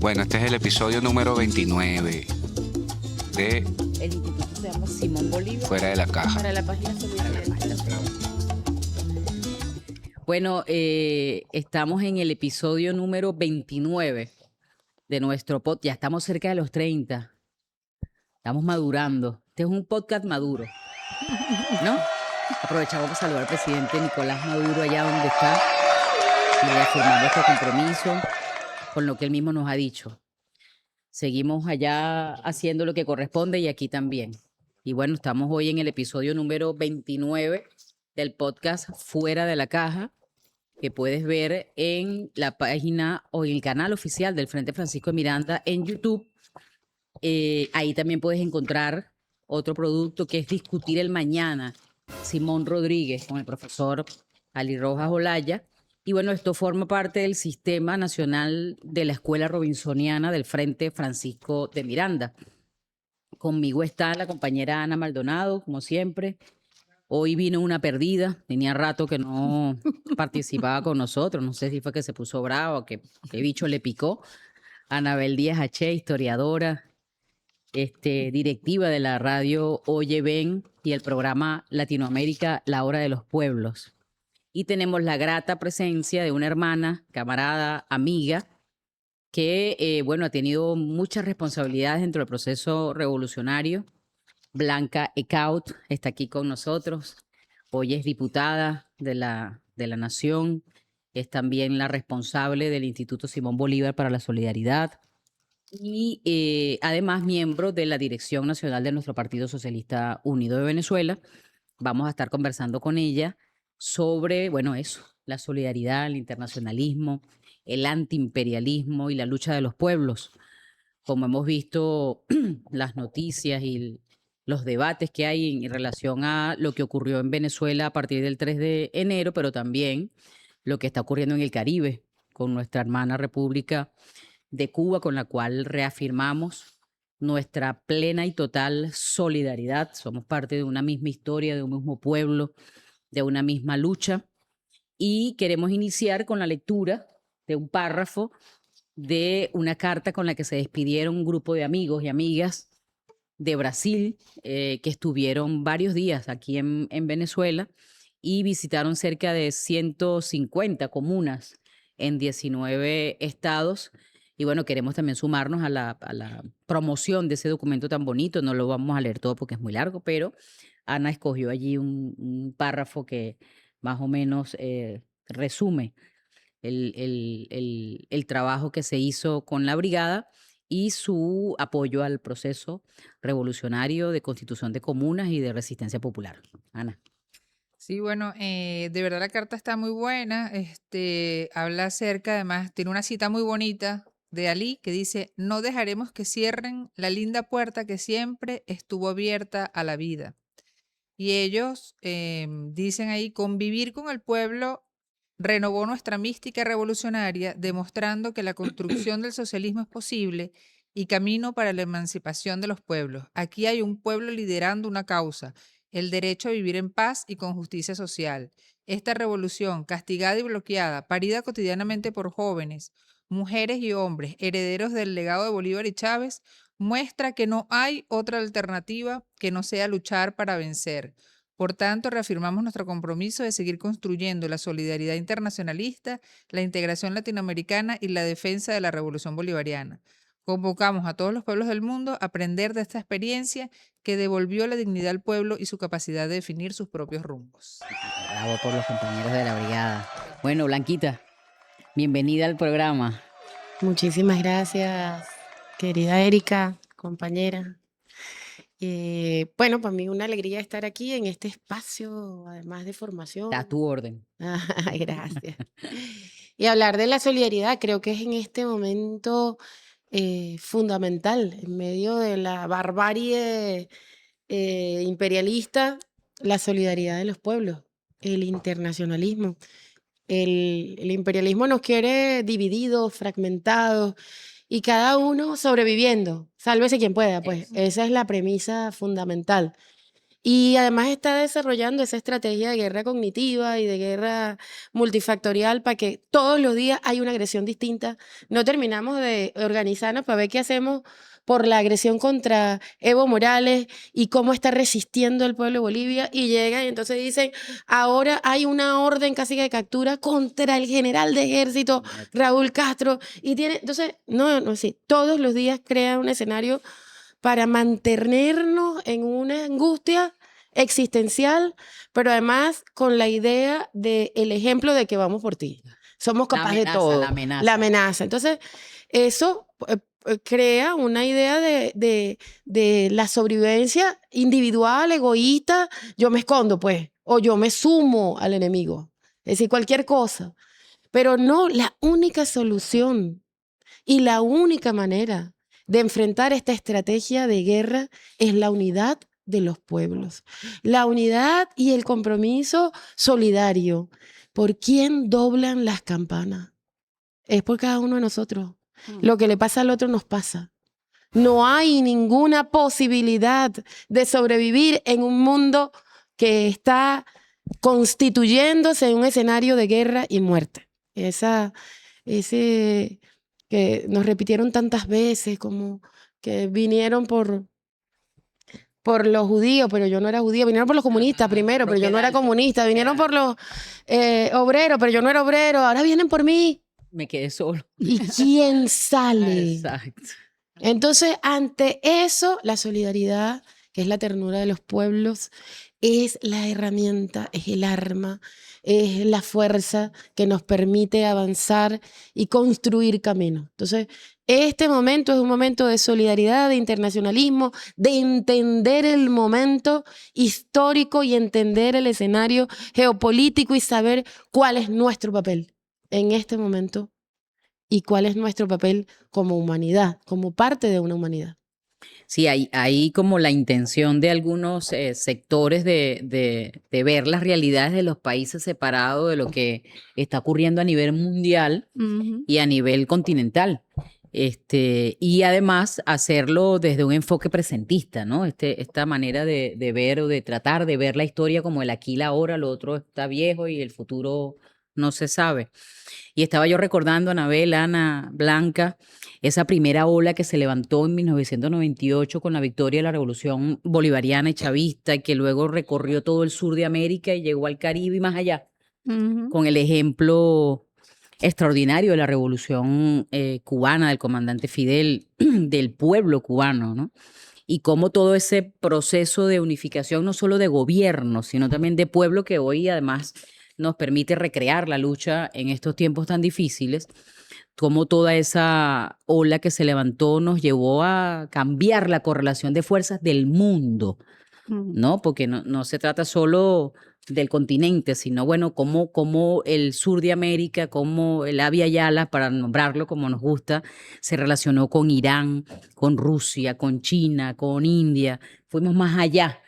Bueno, este es el episodio número 29 de El instituto se llama Simón Bolívar. Fuera de la Caja. Para la página solidaria. Bueno, estamos en el episodio número 29 de nuestro podcast. Ya estamos cerca de los 30. Estamos madurando. Este es un podcast maduro, ¿no? Aprovechamos para saludar al presidente Nicolás Maduro allá donde está y reafirmar nuestro compromiso con lo que él mismo nos ha dicho. Seguimos allá haciendo lo que corresponde y aquí también. Y bueno, estamos hoy en el episodio número 29 del podcast Fuera de la Caja, que puedes ver en la página o en el canal oficial del Frente Francisco de Miranda en YouTube. Ahí también puedes encontrar otro producto que es Discutir el Mañana, Simón Rodríguez, con el profesor Ali Rojas Olaya. Y bueno, esto forma parte del Sistema Nacional de la Escuela Robinsoniana del Frente Francisco de Miranda. Conmigo está la compañera Ana Maldonado, como siempre. Hoy vino una perdida, tenía rato que no participaba con nosotros, no sé si fue que se puso brava o que bicho le picó. Anabel Díaz H., historiadora, directiva de la radio Oye Ven y el programa Latinoamérica, La Hora de los Pueblos. Y tenemos la grata presencia de una hermana, camarada, amiga, que, bueno, ha tenido muchas responsabilidades dentro del proceso revolucionario. Blanca Ecaut está aquí con nosotros. Hoy es diputada de la Nación. Es también la responsable del Instituto Simón Bolívar para la Solidaridad. Y además miembro de la Dirección Nacional de nuestro Partido Socialista Unido de Venezuela. Vamos a estar conversando con ella sobre, bueno, eso, la solidaridad, el internacionalismo, el antiimperialismo y la lucha de los pueblos. Como hemos visto las noticias y los debates que hay en relación a lo que ocurrió en Venezuela a partir del 3 de enero, pero también lo que está ocurriendo en el Caribe con nuestra hermana República de Cuba, con la cual reafirmamos nuestra plena y total solidaridad. Somos parte de una misma historia, de un mismo pueblo, de una misma lucha. Y queremos iniciar con la lectura de un párrafo de una carta con la que se despidieron un grupo de amigos y amigas de Brasil que estuvieron varios días aquí en Venezuela y visitaron cerca de 150 comunas en 19 estados. Y bueno, queremos también sumarnos a la promoción de ese documento tan bonito. No lo vamos a leer todo porque es muy largo, pero Ana escogió allí un párrafo que más o menos resume el trabajo que se hizo con la brigada y su apoyo al proceso revolucionario de constitución de comunas y de resistencia popular. Ana. Sí, bueno, de verdad la carta está muy buena. Habla acerca, además, tiene una cita muy bonita de Ali que dice: no dejaremos que cierren la linda puerta que siempre estuvo abierta a la vida. Y ellos dicen ahí: convivir con el pueblo renovó nuestra mística revolucionaria, demostrando que la construcción del socialismo es posible y camino para la emancipación de los pueblos. Aquí hay un pueblo liderando una causa, el derecho a vivir en paz y con justicia social. Esta revolución, castigada y bloqueada, parida cotidianamente por jóvenes, mujeres y hombres, herederos del legado de Bolívar y Chávez, muestra que no hay otra alternativa que no sea luchar para vencer. Por tanto, reafirmamos nuestro compromiso de seguir construyendo la solidaridad internacionalista, la integración latinoamericana y la defensa de la revolución bolivariana. Convocamos a todos los pueblos del mundo a aprender de esta experiencia que devolvió la dignidad al pueblo y su capacidad de definir sus propios rumbos. Bravo por los compañeros de la brigada. Bueno, Blanquita, bienvenida al programa. Muchísimas gracias, querida Erika, compañera. Bueno, para mí una alegría estar aquí en este espacio, además de formación. Da tu orden. Ay, gracias. Y hablar de la solidaridad, creo que es en este momento fundamental, en medio de la barbarie imperialista, la solidaridad de los pueblos, el internacionalismo. El imperialismo nos quiere divididos, fragmentados y cada uno sobreviviendo. Sálvese quien pueda, pues. Eso. Esa es la premisa fundamental. Y además está desarrollando esa estrategia de guerra cognitiva y de guerra multifactorial para que todos los días hay una agresión distinta. No terminamos de organizarnos para ver qué hacemos por la agresión contra Evo Morales y cómo está resistiendo el pueblo de Bolivia. Y llegan y entonces dicen, ahora hay una orden casi de captura contra el general de ejército, Raúl Castro. Y tiene, entonces, no, sí, todos los días crean un escenario para mantenernos en una angustia existencial, pero además con la idea del ejemplo de que vamos por ti. Somos capaces de todo. La amenaza. La amenaza. Entonces, eso crea una idea de la sobrevivencia individual, egoísta. Yo me escondo, pues, o yo me sumo al enemigo. Es decir, cualquier cosa. Pero no, la única solución y la única manera de enfrentar esta estrategia de guerra es la unidad de los pueblos. La unidad y el compromiso solidario. ¿Por quién doblan las campanas? Es por cada uno de nosotros. Lo que le pasa al otro nos pasa. No hay ninguna posibilidad de sobrevivir en un mundo que está constituyéndose en un escenario de guerra y muerte. Ese que nos repitieron tantas veces, como que vinieron por los judíos, pero yo no era judío, vinieron por los comunistas primero, pero yo no era comunista, vinieron por los obreros, pero yo no era obrero, ahora vienen por mí. Me quedé solo. ¿Y quién sale? Exacto. Entonces, ante eso, la solidaridad, que es la ternura de los pueblos, es la herramienta, es el arma, es la fuerza que nos permite avanzar y construir camino. Entonces, este momento es un momento de solidaridad, de internacionalismo, de entender el momento histórico y entender el escenario geopolítico y saber cuál es nuestro papel en este momento y cuál es nuestro papel como humanidad, como parte de una humanidad. Sí, hay como la intención de algunos sectores de ver las realidades de los países separados de lo que está ocurriendo a nivel mundial y a nivel continental. Y además hacerlo desde un enfoque presentista, ¿no? Esta manera de ver o de tratar de ver la historia como el aquí y la ahora, lo otro está viejo y el futuro no se sabe. Y estaba yo recordando, Anabel, Ana, Blanca, esa primera ola que se levantó en 1998 con la victoria de la Revolución Bolivariana y Chavista, y que luego recorrió todo el sur de América y llegó al Caribe y más allá, con el ejemplo extraordinario de la Revolución cubana, del comandante Fidel, del pueblo cubano, ¿no? Y cómo todo ese proceso de unificación, no solo de gobierno, sino también de pueblo, que hoy además nos permite recrear la lucha en estos tiempos tan difíciles, cómo toda esa ola que se levantó nos llevó a cambiar la correlación de fuerzas del mundo, ¿no? Porque no se trata solo del continente, sino, bueno, cómo el sur de América, cómo el Abya Yala, para nombrarlo como nos gusta, se relacionó con Irán, con Rusia, con China, con India. Fuimos más allá,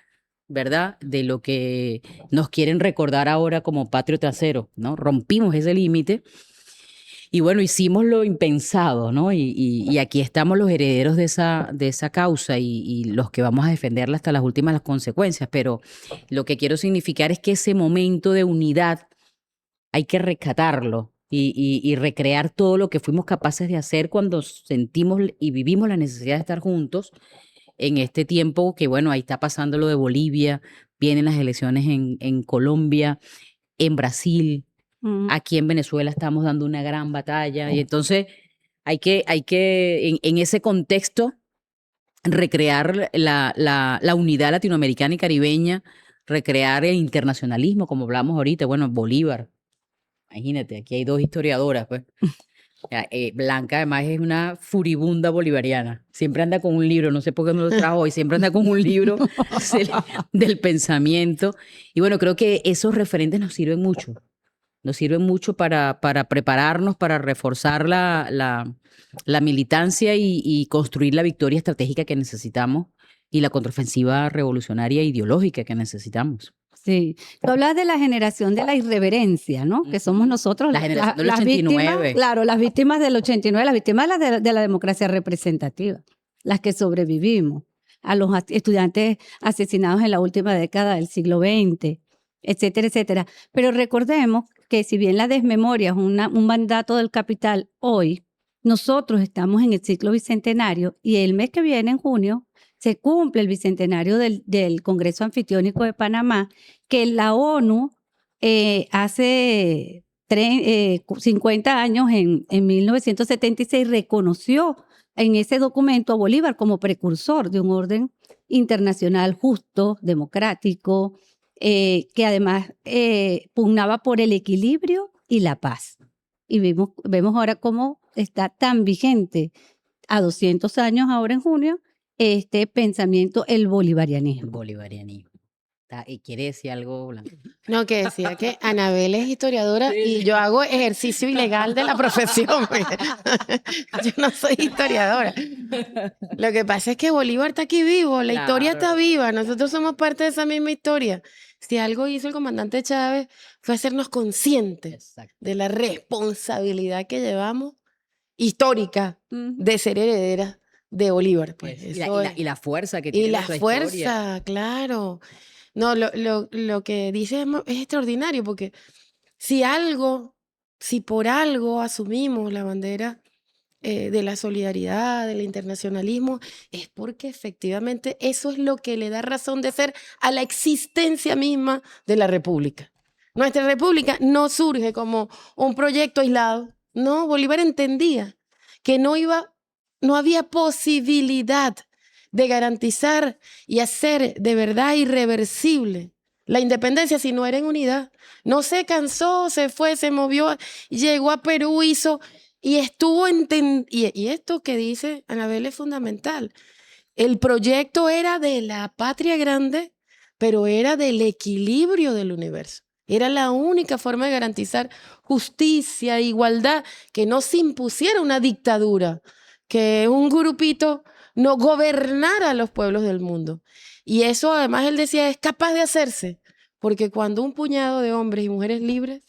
¿verdad?, de lo que nos quieren recordar ahora como patrio trasero, ¿no? Rompimos ese límite y bueno, hicimos lo impensado, ¿no? Y aquí estamos los herederos de esa causa y los que vamos a defenderla hasta las últimas consecuencias, pero lo que quiero significar es que ese momento de unidad hay que rescatarlo y recrear todo lo que fuimos capaces de hacer cuando sentimos y vivimos la necesidad de estar juntos en este tiempo que, bueno, ahí está pasando lo de Bolivia, vienen las elecciones en Colombia, en Brasil, aquí en Venezuela estamos dando una gran batalla y entonces hay que en ese contexto recrear la unidad latinoamericana y caribeña, recrear el internacionalismo, como hablamos ahorita, bueno, Bolívar, imagínate, aquí hay dos historiadoras, pues. Blanca además es una furibunda bolivariana, siempre anda con un libro, no sé por qué no lo trajo hoy, siempre anda con un libro del pensamiento y bueno, creo que esos referentes nos sirven mucho para prepararnos, para reforzar la militancia y construir la victoria estratégica que necesitamos y la contraofensiva revolucionaria e ideológica que necesitamos. Sí, tú hablas de la generación de la irreverencia, ¿no? Que somos nosotros La generación del las 89. víctimas, claro, las víctimas del 89, las víctimas de la democracia representativa, las que sobrevivimos. a los estudiantes asesinados en la última década del siglo XX, etcétera, etcétera. Pero recordemos que si bien la desmemoria es un mandato del capital hoy, nosotros estamos en el ciclo bicentenario y el mes que viene, en junio, se cumple el bicentenario del Congreso Anfitriónico de Panamá, que la ONU hace 50 años, en 1976, reconoció en ese documento a Bolívar como precursor de un orden internacional justo, democrático, que además pugnaba por el equilibrio y la paz. Y vemos ahora cómo está tan vigente a 200 años ahora en junio este pensamiento, el bolivarianismo. Bolivarianismo. ¿Y quiere decir algo, Blanca? No, que decía que Anabel es historiadora y yo hago ejercicio ilegal de la profesión. Yo no soy historiadora. Lo que pasa es que Bolívar está aquí vivo, la historia está Claro. viva, nosotros somos parte de esa misma historia. Si algo hizo el comandante Chávez fue hacernos conscientes Exacto. de la responsabilidad que llevamos histórica Ujú. de ser heredera de Bolívar. Pues, Y eso la, es. y la fuerza que Y tiene la nuestra historia. fuerza, claro. No, lo que dice es extraordinario, porque si por algo asumimos la bandera de la solidaridad, del internacionalismo, es porque efectivamente eso es lo que le da razón de ser a la existencia misma de la República. Nuestra República no surge como un proyecto aislado. No, Bolívar entendía que no había posibilidad de garantizar y hacer de verdad irreversible la independencia si no era en unidad. No se cansó, se fue, se movió, llegó a Perú, hizo y estuvo y esto que dice Anabel es fundamental. El proyecto era de la patria grande, pero era del equilibrio del universo. Era la única forma de garantizar justicia, igualdad, que no se impusiera una dictadura, que un grupito no gobernara a los pueblos del mundo. Y eso, además, él decía, es capaz de hacerse, porque cuando un puñado de hombres y mujeres libres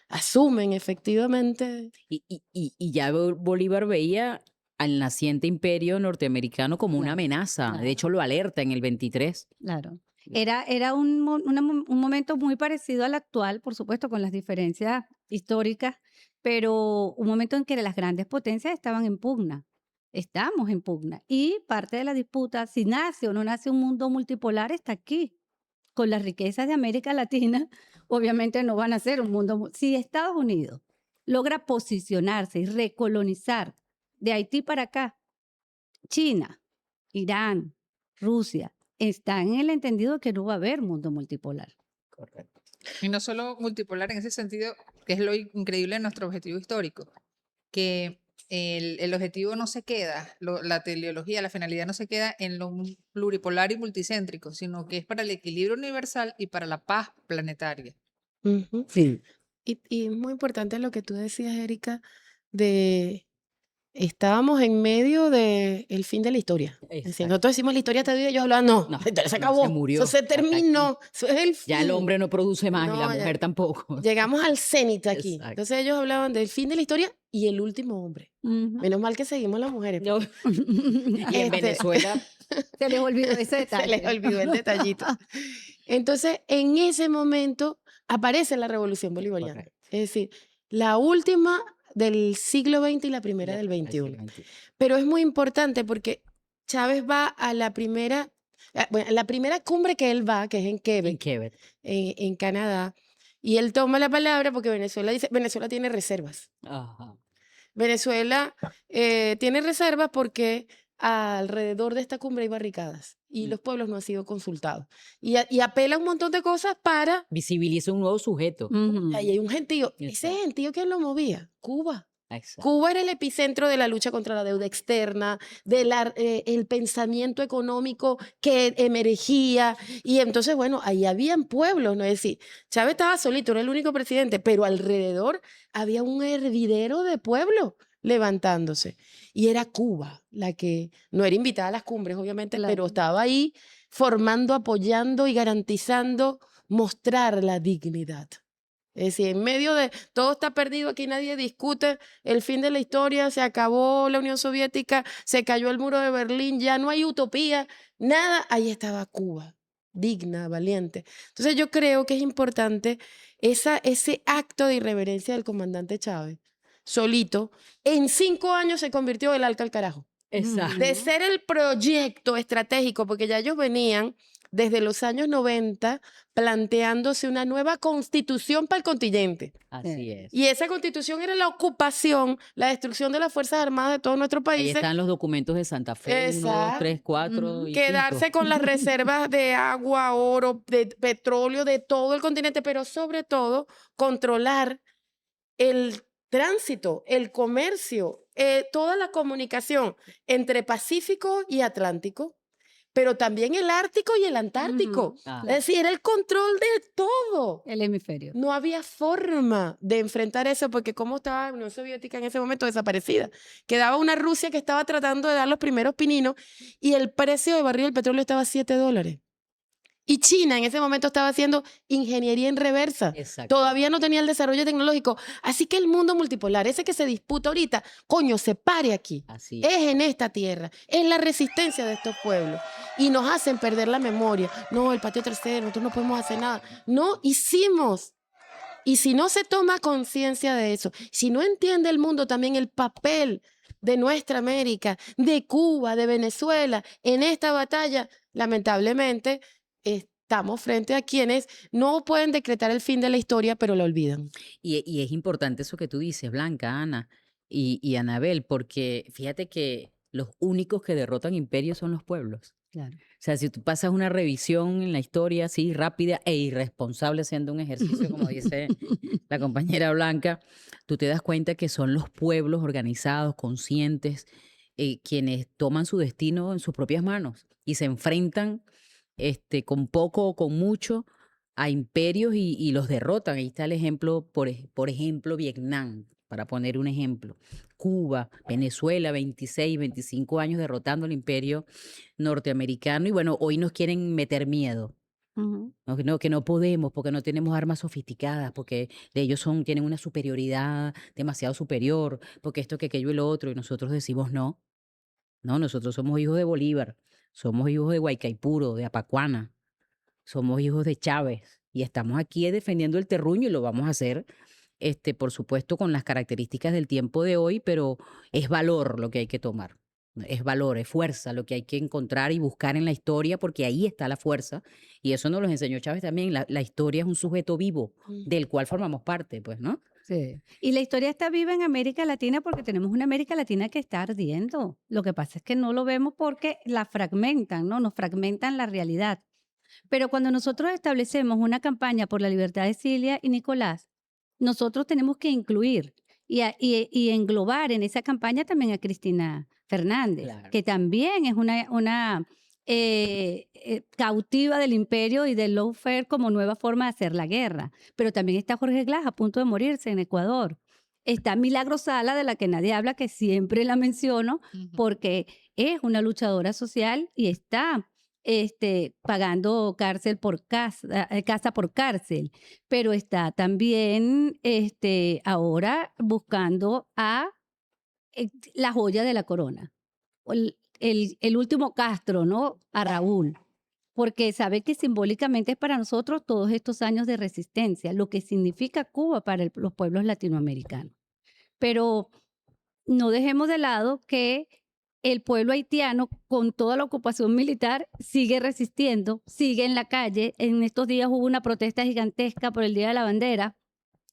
asumen efectivamente. Y ya Bolívar veía al naciente imperio norteamericano como una Claro, amenaza. claro. De hecho, lo alerta en el 23. Claro. Era un momento muy parecido al actual, por supuesto, con las diferencias históricas, pero un momento en que las grandes potencias estaban en pugna. Estamos en pugna. Y parte de la disputa, si nace o no nace un mundo multipolar, está aquí. Con las riquezas de América Latina, obviamente no van a ser un mundo. Si Estados Unidos logra posicionarse y recolonizar de Haití para acá, China, Irán, Rusia, están en el entendido que no va a haber mundo multipolar. Correcto. Y no solo multipolar en ese sentido, que es lo increíble de nuestro objetivo histórico, que el objetivo no se queda, la teleología, la finalidad no se queda en lo pluripolar y multicéntrico, sino que es para el equilibrio universal y para la paz planetaria. Ujú. Sí. Y es muy importante lo que tú decías, Erika, de estábamos en medio del fin de la historia. Es decir, Exacto. nosotros decimos la historia está viva, ellos hablaban, no, No, la historia se no, acabó, se murió, eso se hasta aquí. terminó, eso es el fin. Ya el hombre no produce más y la No, ya- mujer tampoco. Llegamos al cenit aquí. Exacto. Entonces ellos hablaban del fin de la historia y el último hombre. Ujú. Menos mal que seguimos las mujeres. No. Y en Este- Venezuela, Se les olvidó ese Se detalle. les olvidó el detallito. Entonces, en ese momento aparece la revolución bolivariana. Correcto. Es decir, la última del siglo XX y la primera del XXI. Pero es muy importante porque Chávez va a la primera cumbre que él va, que es en En Quebec, Quebec. en Canadá, y él toma la palabra porque Venezuela dice, Venezuela tiene reservas. Ajá. Venezuela tiene reservas porque alrededor de esta cumbre hay barricadas y los pueblos no han sido consultados. Y apela a un montón de cosas para... Visibiliza un nuevo sujeto. Ujú. Ahí hay un gentío. Ese Exacto. gentío, ¿quién lo movía? Cuba. Exacto. Cuba era el epicentro de la lucha contra la deuda externa, el pensamiento económico que emergía. Y entonces, bueno, ahí habían pueblos, ¿no? Es decir, Chávez estaba solito, era el único presidente, pero alrededor había un hervidero de pueblos levantándose. Y era Cuba la que no era invitada a las cumbres, obviamente, Claro. pero estaba ahí formando, apoyando y garantizando mostrar la dignidad. Es decir, en medio de todo está perdido, aquí nadie discute el fin de la historia, se acabó la Unión Soviética, se cayó el muro de Berlín, ya no hay utopía, nada, ahí estaba Cuba, digna, valiente. Entonces yo creo que es importante ese acto de irreverencia del comandante Chávez, solito, en 5 años se convirtió el Alca al carajo. Exacto. De ser el proyecto estratégico, porque ya ellos venían desde los años 90 planteándose una nueva constitución para el continente. Así es. Y esa constitución era la ocupación, la destrucción de las Fuerzas Armadas de todos nuestros Ahí países, están los documentos de Santa Fe, 1, 2, Exacto. 3, 4 Ujú. y quedarse 5. con las reservas de agua, oro, de petróleo de todo el continente, pero sobre todo controlar el tránsito, el comercio, toda la comunicación entre Pacífico y Atlántico, pero también el Ártico y el Antártico. Ujú, Ah. Es decir, era el control de todo. El hemisferio. No había forma de enfrentar eso porque como estaba la Unión Soviética en ese momento desaparecida. Quedaba una Rusia que estaba tratando de dar los primeros pininos y el precio de barril del petróleo estaba a $7. Y China en ese momento estaba haciendo ingeniería en reversa. Exacto. Todavía no tenía el desarrollo tecnológico. Así que el mundo multipolar, ese que se disputa ahorita, coño, se pare aquí. Así es. Es en esta tierra, es la resistencia de estos pueblos. Y nos hacen perder la memoria. No, el patio trasero, nosotros no podemos hacer nada. No hicimos. Y si no se toma conciencia de eso, si no entiende el mundo también el papel de nuestra América, de Cuba, de Venezuela, en esta batalla, lamentablemente estamos frente a quienes no pueden decretar el fin de la historia, pero la olvidan. Y es importante eso que tú dices, Blanca, Ana y Anabel, porque fíjate que los únicos que derrotan imperios son los pueblos. Claro. O sea, si tú pasas una revisión en la historia así rápida e irresponsable haciendo un ejercicio, como dice la compañera Blanca, tú te das cuenta que son los pueblos organizados, conscientes, quienes toman su destino en sus propias manos y se enfrentan con poco o con mucho a imperios y los derrotan. Ahí está el ejemplo, por ejemplo, Vietnam, para poner un ejemplo. Cuba, Venezuela, 26, 25 años derrotando al imperio norteamericano y bueno, hoy nos quieren meter miedo. Ujú. Que no podemos, porque no tenemos armas sofisticadas, porque ellos tienen una superioridad demasiado superior, porque esto, que aquello y lo otro, y nosotros decimos no. No, nosotros somos hijos de Bolívar, somos hijos de Guaycaipuro, de Apacuana, somos hijos de Chávez y estamos aquí defendiendo el terruño y lo vamos a hacer, por supuesto, con las características del tiempo de hoy, pero es valor lo que hay que tomar. Es valor, es fuerza lo que hay que encontrar y buscar en la historia, porque ahí está la fuerza. Y eso nos lo enseñó Chávez también. La historia es un sujeto vivo del cual formamos parte, pues, ¿no? Sí. Y la historia está viva en América Latina porque tenemos una América Latina que está ardiendo. Lo que pasa es que no lo vemos porque la fragmentan, ¿no? Nos fragmentan la realidad. Pero cuando nosotros establecemos una campaña por la libertad de Cilia y Nicolás, nosotros tenemos que incluir y englobar en esa campaña también a Cristina Fernández, Claro. que también es una cautiva del imperio y del lawfare como nueva forma de hacer la guerra. Pero también está Jorge Glass a punto de morirse en Ecuador. Está Milagro Sala, de la que nadie habla, que siempre la menciono, Ujú. porque es una luchadora social y está pagando cárcel por casa por cárcel, pero está también ahora buscando a la joya de la corona, o el último Castro, ¿no? A Raúl, porque sabe que simbólicamente es para nosotros todos estos años de resistencia, lo que significa Cuba para los pueblos latinoamericanos. Pero no dejemos de lado que el pueblo haitiano, con toda la ocupación militar, sigue resistiendo, sigue en la calle. En estos días hubo una protesta gigantesca por el Día de la Bandera,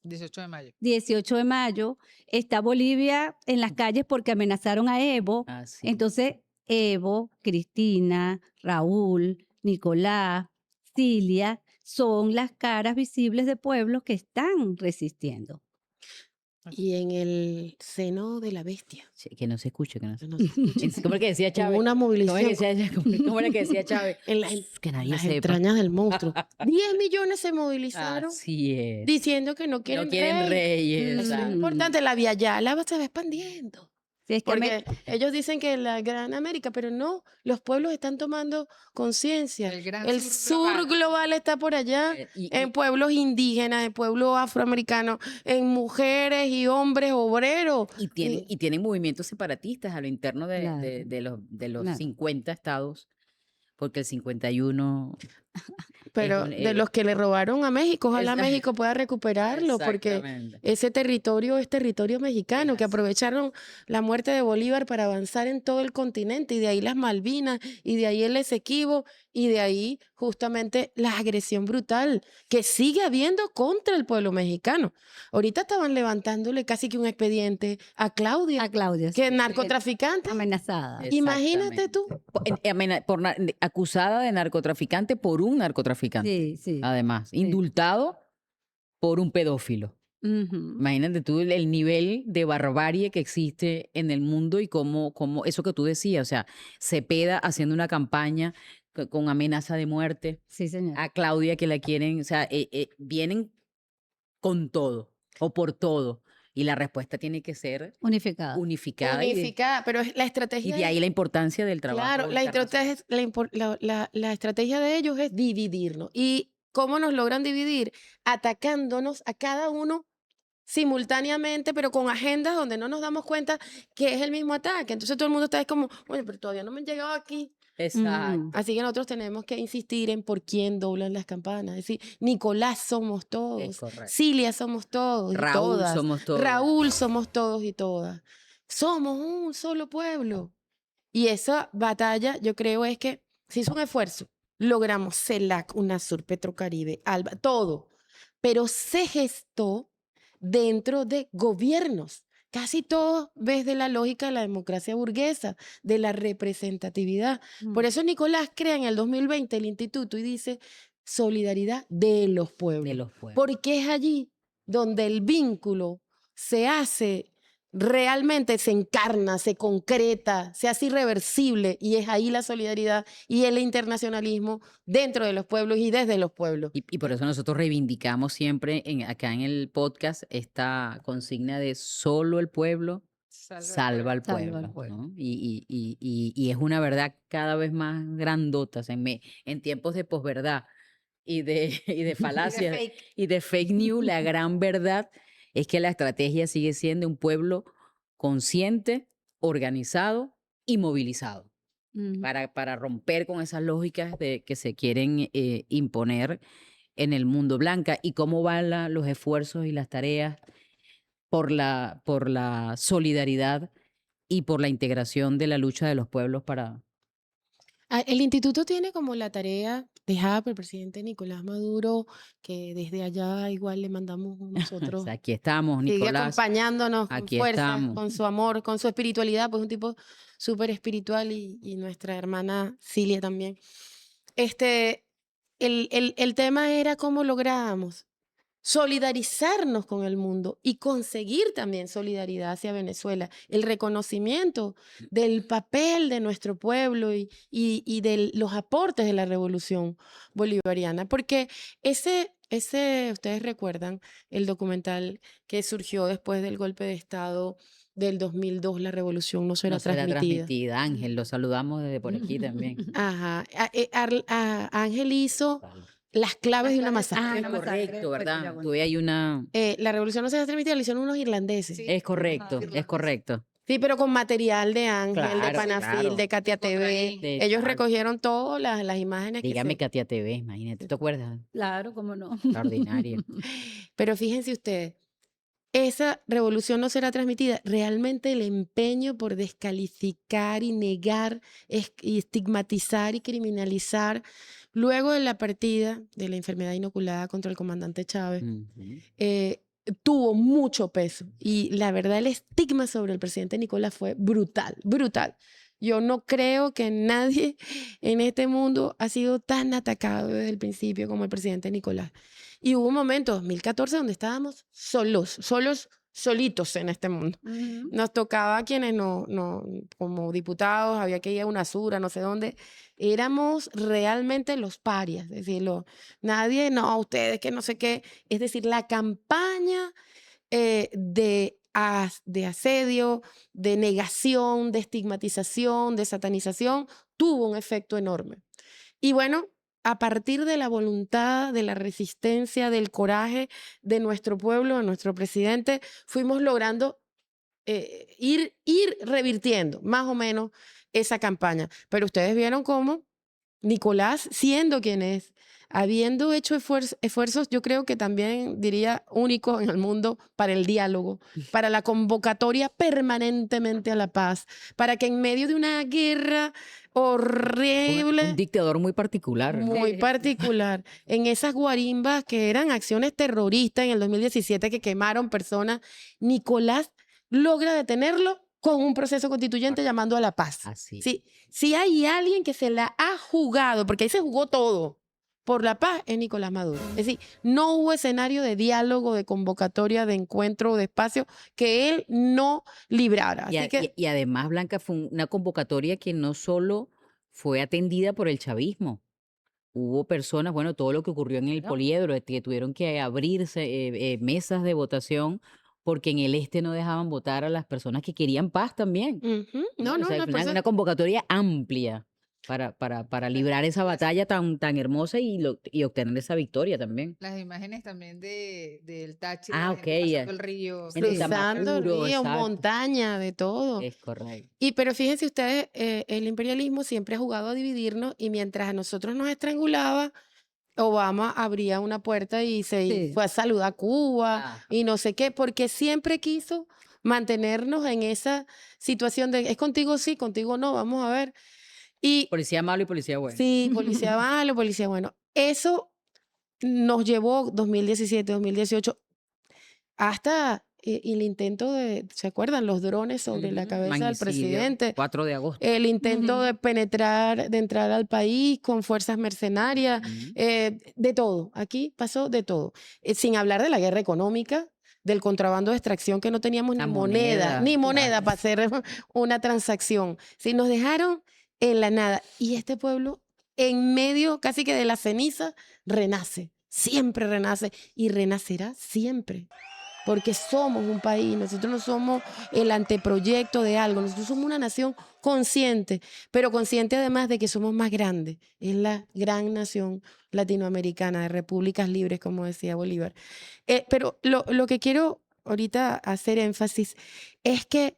18 de mayo. 18 de mayo. Está Bolivia en las calles porque amenazaron a Evo. Así. Entonces, Evo, Cristina, Raúl, Nicolás, Cilia, son las caras visibles de pueblos que están resistiendo. Y en el seno de la bestia. Sí, que no se escuche, que no se No sé, ¿Cómo era que decía hubo Chávez? una ¿Cómo era movilización que decía Chávez? en Que nadie las sepa. entrañas del monstruo. 10 millones se movilizaron Así es. diciendo que no quieren, No quieren rey. reyes. Eso es exacto. importante. La Via Yala se va expandiendo. Sí, es que Porque ellos dicen que la gran América, pero no, los pueblos están tomando conciencia. El gran El sur sur global. global está por allá, en pueblos indígenas, en pueblos afroamericanos, en mujeres y hombres obreros. Y tienen movimientos separatistas a lo interno Claro, de los claro. 50 estados, porque el 51 Pero un, de los que le robaron a México, ojalá esa- México pueda recuperarlo, porque exactamente. ese territorio es territorio mexicano, Es que así. aprovecharon la muerte de Bolívar para avanzar en todo el continente, y de ahí las Malvinas, y de ahí el Esequibo, y de ahí justamente la agresión brutal que sigue habiendo contra el pueblo mexicano. Ahorita estaban levantándole casi que un expediente a Claudia, A Claudia, que es sí, narcotraficante. amenazada. Imagínate tú. Acusada de narcotraficante por un narcotraficante, Sí, sí. además, sí. indultado por un pedófilo. Ujú. Imagínate tú el nivel de barbarie que existe en el mundo y cómo eso que tú decías, o sea, Cepeda haciendo una campaña con amenaza de muerte, Sí, señor. a Claudia que la quieren, o sea, vienen con todo o por todo y la respuesta tiene que ser Unificada. unificada Unificada, pero la y estrategia de ahí la importancia del trabajo. claro, la internacional. estrategia, la estrategia de ellos es dividirnos. ¿Y cómo nos logran dividir? Atacándonos a cada uno simultáneamente, pero con agendas donde no nos damos cuenta que es el mismo ataque. Entonces todo el mundo está como, oye, pero todavía no me han llegado aquí. Exacto. Ujú. Así que nosotros tenemos que insistir en por quién doblan las campanas. Es decir, Nicolás somos Es todos, correcto. Cilia somos todos y Raúl todas, somos todos. Raúl somos todos y todas. Somos un solo pueblo. Y esa batalla, yo creo, es que se hizo un esfuerzo. Logramos CELAC, UNASUR, Petrocaribe, ALBA, todo. Pero se gestó dentro de gobiernos. Casi todo desde la lógica de la democracia burguesa, de la representatividad. Por Mm. eso Nicolás crea en el 2020 el instituto y dice solidaridad de los pueblos. De los pueblos. Porque es allí donde el vínculo se hace realmente, se encarna, se concreta, se hace irreversible, y es ahí la solidaridad y el internacionalismo dentro de los pueblos y desde los pueblos. Y por eso nosotros reivindicamos siempre acá en el podcast esta consigna de solo el pueblo salva al Salva al pueblo, pueblo. ¿no? Y es una verdad cada vez más grandota. O sea, en tiempos de posverdad y de falacias y de fake news, la gran verdad es que la estrategia sigue siendo un pueblo consciente, organizado y movilizado Ujú. para romper con esas lógicas que se quieren imponer en el mundo. Blanca, y cómo van los esfuerzos y las tareas por la solidaridad y por la integración de la lucha de los pueblos para... El instituto tiene como la tarea dejada por el presidente Nicolás Maduro, que desde allá igual le mandamos O nosotros. sea, aquí estamos, Sigue Nicolás. acompañándonos con Aquí fuerza, estamos. con su amor, con su espiritualidad, pues un tipo súper espiritual, y nuestra hermana Cilia también. El tema era cómo lográbamos solidarizarnos con el mundo y conseguir también solidaridad hacia Venezuela, el reconocimiento del papel de nuestro pueblo y de los aportes de la revolución bolivariana, porque ustedes recuerdan el documental que surgió después del golpe de Estado del 2002, La Revolución no será No será transmitida. transmitida. Ángel, lo saludamos desde por aquí también. Ajá. Ángel hizo las claves de una masacre. Ah, es Una masacre, correcto, pues, ¿verdad? Cuyabón. Tuve ahí una... La revolución no se transmitida, la hicieron unos irlandeses. Sí. Es correcto, es correcto. Sí, pero con material de Ángel, de Claro, Panafil, claro. de Katia Contra TV. ahí. De- Ellos ah, recogieron todas las imágenes que Dígame se... Katia TV, imagínate, ¿te acuerdas? Claro, cómo no. Extraordinario. Pero fíjense ustedes, esa revolución no será transmitida. Realmente el empeño por descalificar y negar y estigmatizar y criminalizar luego de la partida de la enfermedad inoculada contra el comandante Chávez Ujú. tuvo mucho peso. Y la verdad, el estigma sobre el presidente Nicolás fue brutal, brutal. Yo no creo que nadie en este mundo ha sido tan atacado desde el principio como el presidente Nicolás. Y hubo un momento, 2014, donde estábamos solitos en este mundo. Ujú. Nos tocaba a quienes como diputados, había que ir a UNASUR, a no sé dónde. Éramos realmente los parias, es decir, nadie, no, ustedes que no sé qué. Es decir, la campaña de de asedio, de negación, de estigmatización, de satanización, tuvo un efecto enorme. Y bueno, a partir de la voluntad, de la resistencia, del coraje de nuestro pueblo, de nuestro presidente, fuimos logrando ir revirtiendo más o menos esa campaña. Pero ustedes vieron cómo Nicolás, siendo quien es, habiendo hecho esfuerzos, yo creo que también diría únicos en el mundo para el diálogo, para la convocatoria permanentemente a la paz, para que en medio de una guerra horrible, Un dictador muy particular, ¿no? muy particular, en esas guarimbas que eran acciones terroristas en el 2017 que quemaron personas, Nicolás logra detenerlo con un proceso constituyente llamando a la paz. Así. Sí, si hay alguien que se la ha jugado, porque ahí se jugó todo por la paz, es Nicolás Maduro. Es decir, no hubo escenario de diálogo, de convocatoria, de encuentro, de espacio que él no librara. Y, Así que y además, Blanca, fue una convocatoria que no solo fue atendida por el chavismo. Hubo personas, bueno, todo lo que ocurrió en el Claro. Poliedro, que tuvieron que abrirse mesas de votación porque en el este no dejaban votar a las personas que querían paz también. ujú, no, O no, sea, no, fue por eso- una convocatoria amplia para librar esa batalla tan hermosa y obtener esa victoria también. Las imágenes también del Táchira, Ah, la ok, gente ya. pasando el río. Gente Sí, cruzando Tamacuro, ríos, exacto. montaña, de todo. Es correcto. Pero fíjense ustedes, el imperialismo siempre ha jugado a dividirnos y mientras a nosotros nos estrangulaba, Obama abría una puerta y Sí. fue a saludar a Cuba Ajá. y no sé qué, porque siempre quiso mantenernos en esa situación de es contigo sí, contigo no, vamos a ver. Y Policía malo y policía bueno. sí, policía malo, policía bueno. Eso nos llevó 2017, 2018 hasta el intento ¿se acuerdan? Los drones sobre la Ujú, cabeza del magnicidio, presidente. 4 de agosto. El intento Ujú. de penetrar, de entrar al país con fuerzas mercenarias, Ujú. de todo. Aquí pasó de todo. Sin hablar de la guerra económica, del contrabando de extracción que no teníamos La ni moneda moneda, para hacer una transacción. Sí, nos dejaron en la nada. Y este pueblo, en medio casi que de la ceniza, renace. Siempre renace y renacerá siempre. Porque somos un país, nosotros no somos el anteproyecto de algo, nosotros somos una nación consciente, pero consciente además de que somos más grandes. Es la gran nación latinoamericana de repúblicas libres, como decía Bolívar. Pero lo que quiero ahorita hacer énfasis es que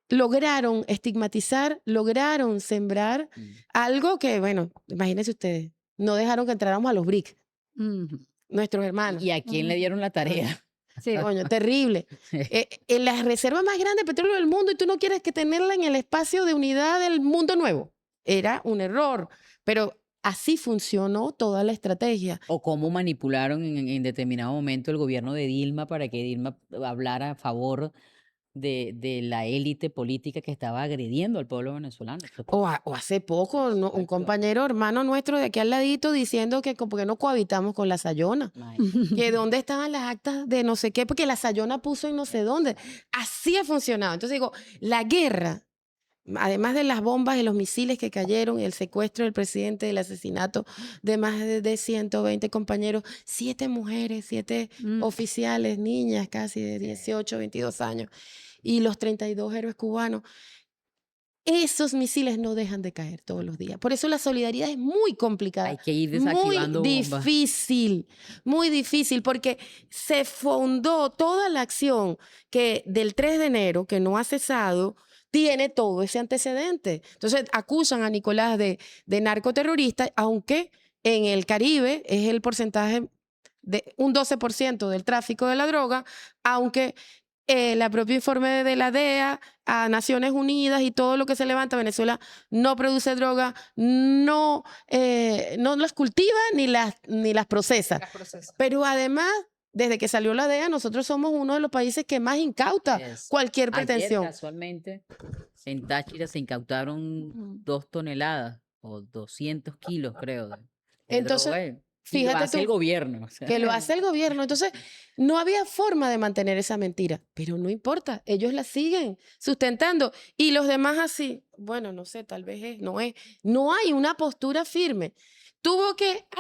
lograron estigmatizar, lograron sembrar Mm. algo que, bueno, imagínense ustedes, no dejaron que entráramos a los BRIC, Ujú. nuestros hermanos. ¿Y a quién le dieron la tarea? Sí. Coño, terrible. En la reserva más grande de petróleo del mundo y tú no quieres que tenerla en el espacio de unidad del mundo nuevo. Era un error, pero así funcionó toda la estrategia. ¿O cómo manipularon en determinado momento el gobierno de Dilma para que Dilma hablara a favor de la élite política que estaba agrediendo al pueblo venezolano? Eso fue- O hace poco, un Exacto. compañero hermano nuestro de aquí al ladito diciendo que porque no cohabitamos con la Sayona. Imagínate. Que dónde estaban las actas de no sé qué, porque la Sayona puso en no sé dónde. Así ha funcionado. Entonces digo, la guerra, además de las bombas y los misiles que cayeron, y el secuestro del presidente, el asesinato de más de 120 compañeros, 7 mujeres, 7 Mm. oficiales, niñas casi de 18, 22 años, y los 32 héroes cubanos. Esos misiles no dejan de caer todos los días. Por eso la solidaridad es muy complicada. Hay que ir Muy desactivando bombas. muy difícil, porque se fundó toda la acción que del 3 de enero, que no ha cesado, tiene todo ese antecedente. Entonces acusan a Nicolás de narcoterrorista, aunque en el Caribe es el porcentaje de un 12% del tráfico de la droga, aunque la propio informe de la DEA a Naciones Unidas y todo lo que se levanta, Venezuela no produce droga, no las cultiva ni las procesa. Las procesas. Pero además, desde que salió la DEA, nosotros somos uno de los países que más incauta Es- cualquier Ayer, pretensión. casualmente, en Táchira se incautaron 2 toneladas o 200 kilos, creo, de Entonces, droga. Y lo fíjate hace el tú, gobierno. O sea, que lo hace el gobierno. Entonces, no había forma de mantener esa mentira, pero no importa, ellos la siguen sustentando y los demás así, bueno, no sé, tal vez es, no es, no hay una postura firme.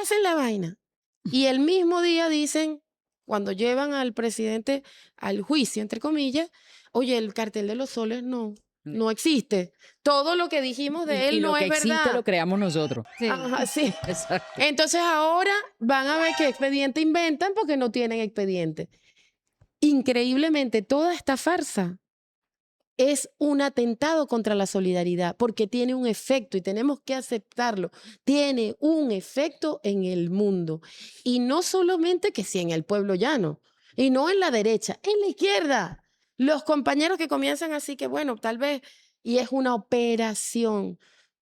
Hacen la vaina y el mismo día dicen, cuando llevan al presidente al juicio, entre comillas, oye, el cartel de los soles no existe. Todo lo que dijimos de él y no lo que es existe verdad. lo creamos nosotros. Sí. Ajá, sí. Exacto. Entonces ahora van a ver qué expediente inventan porque no tienen expediente. Increíblemente, toda esta farsa es un atentado contra la solidaridad porque tiene un efecto y tenemos que aceptarlo. Tiene un efecto en el mundo. Y no solamente que sí en el pueblo llano, y no en la derecha, en la izquierda. Los compañeros que comienzan así que, bueno, tal vez, y es una operación.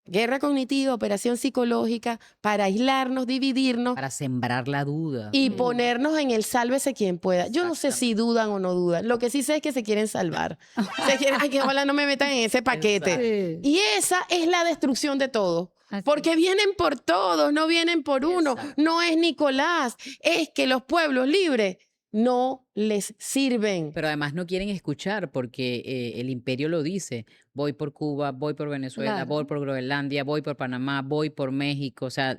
Guerra cognitiva, operación psicológica, para aislarnos, dividirnos Para sembrar la duda. y Mm. ponernos en el sálvese quien pueda. Yo no sé si dudan o no dudan. Lo que sí sé es que se quieren salvar. Se quieren, ay, que ojalá no me metan en ese paquete. Exacto. Sí. Y esa es la destrucción de todo. Así Porque es. vienen por todos, no vienen por uno. Exacto. No es Nicolás, es que los pueblos libres no les sirven. Pero además no quieren escuchar porque el imperio lo dice. Voy por Cuba, voy por Venezuela, Claro. voy por Groenlandia, voy por Panamá, voy por México, o sea,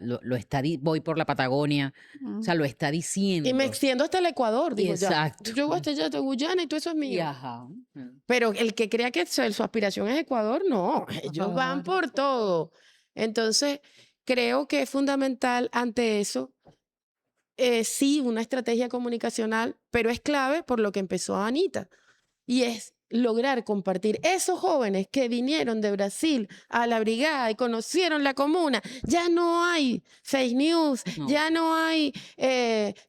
voy por la Patagonia, o sea, lo está Y me diciendo. extiendo hasta el Ecuador, digo ya. Exacto. Yo voy hasta allá, hasta Guyana y todo eso es Y mío. ajá. Pero el que crea que su aspiración es Ecuador, no, ellos van por todo. Entonces, creo que es fundamental ante eso, sí, una estrategia comunicacional, pero es clave por lo que empezó Anita, y es lograr compartir. Esos jóvenes que vinieron de Brasil a la brigada y conocieron la comuna, ya no hay fake news, No. ya no hay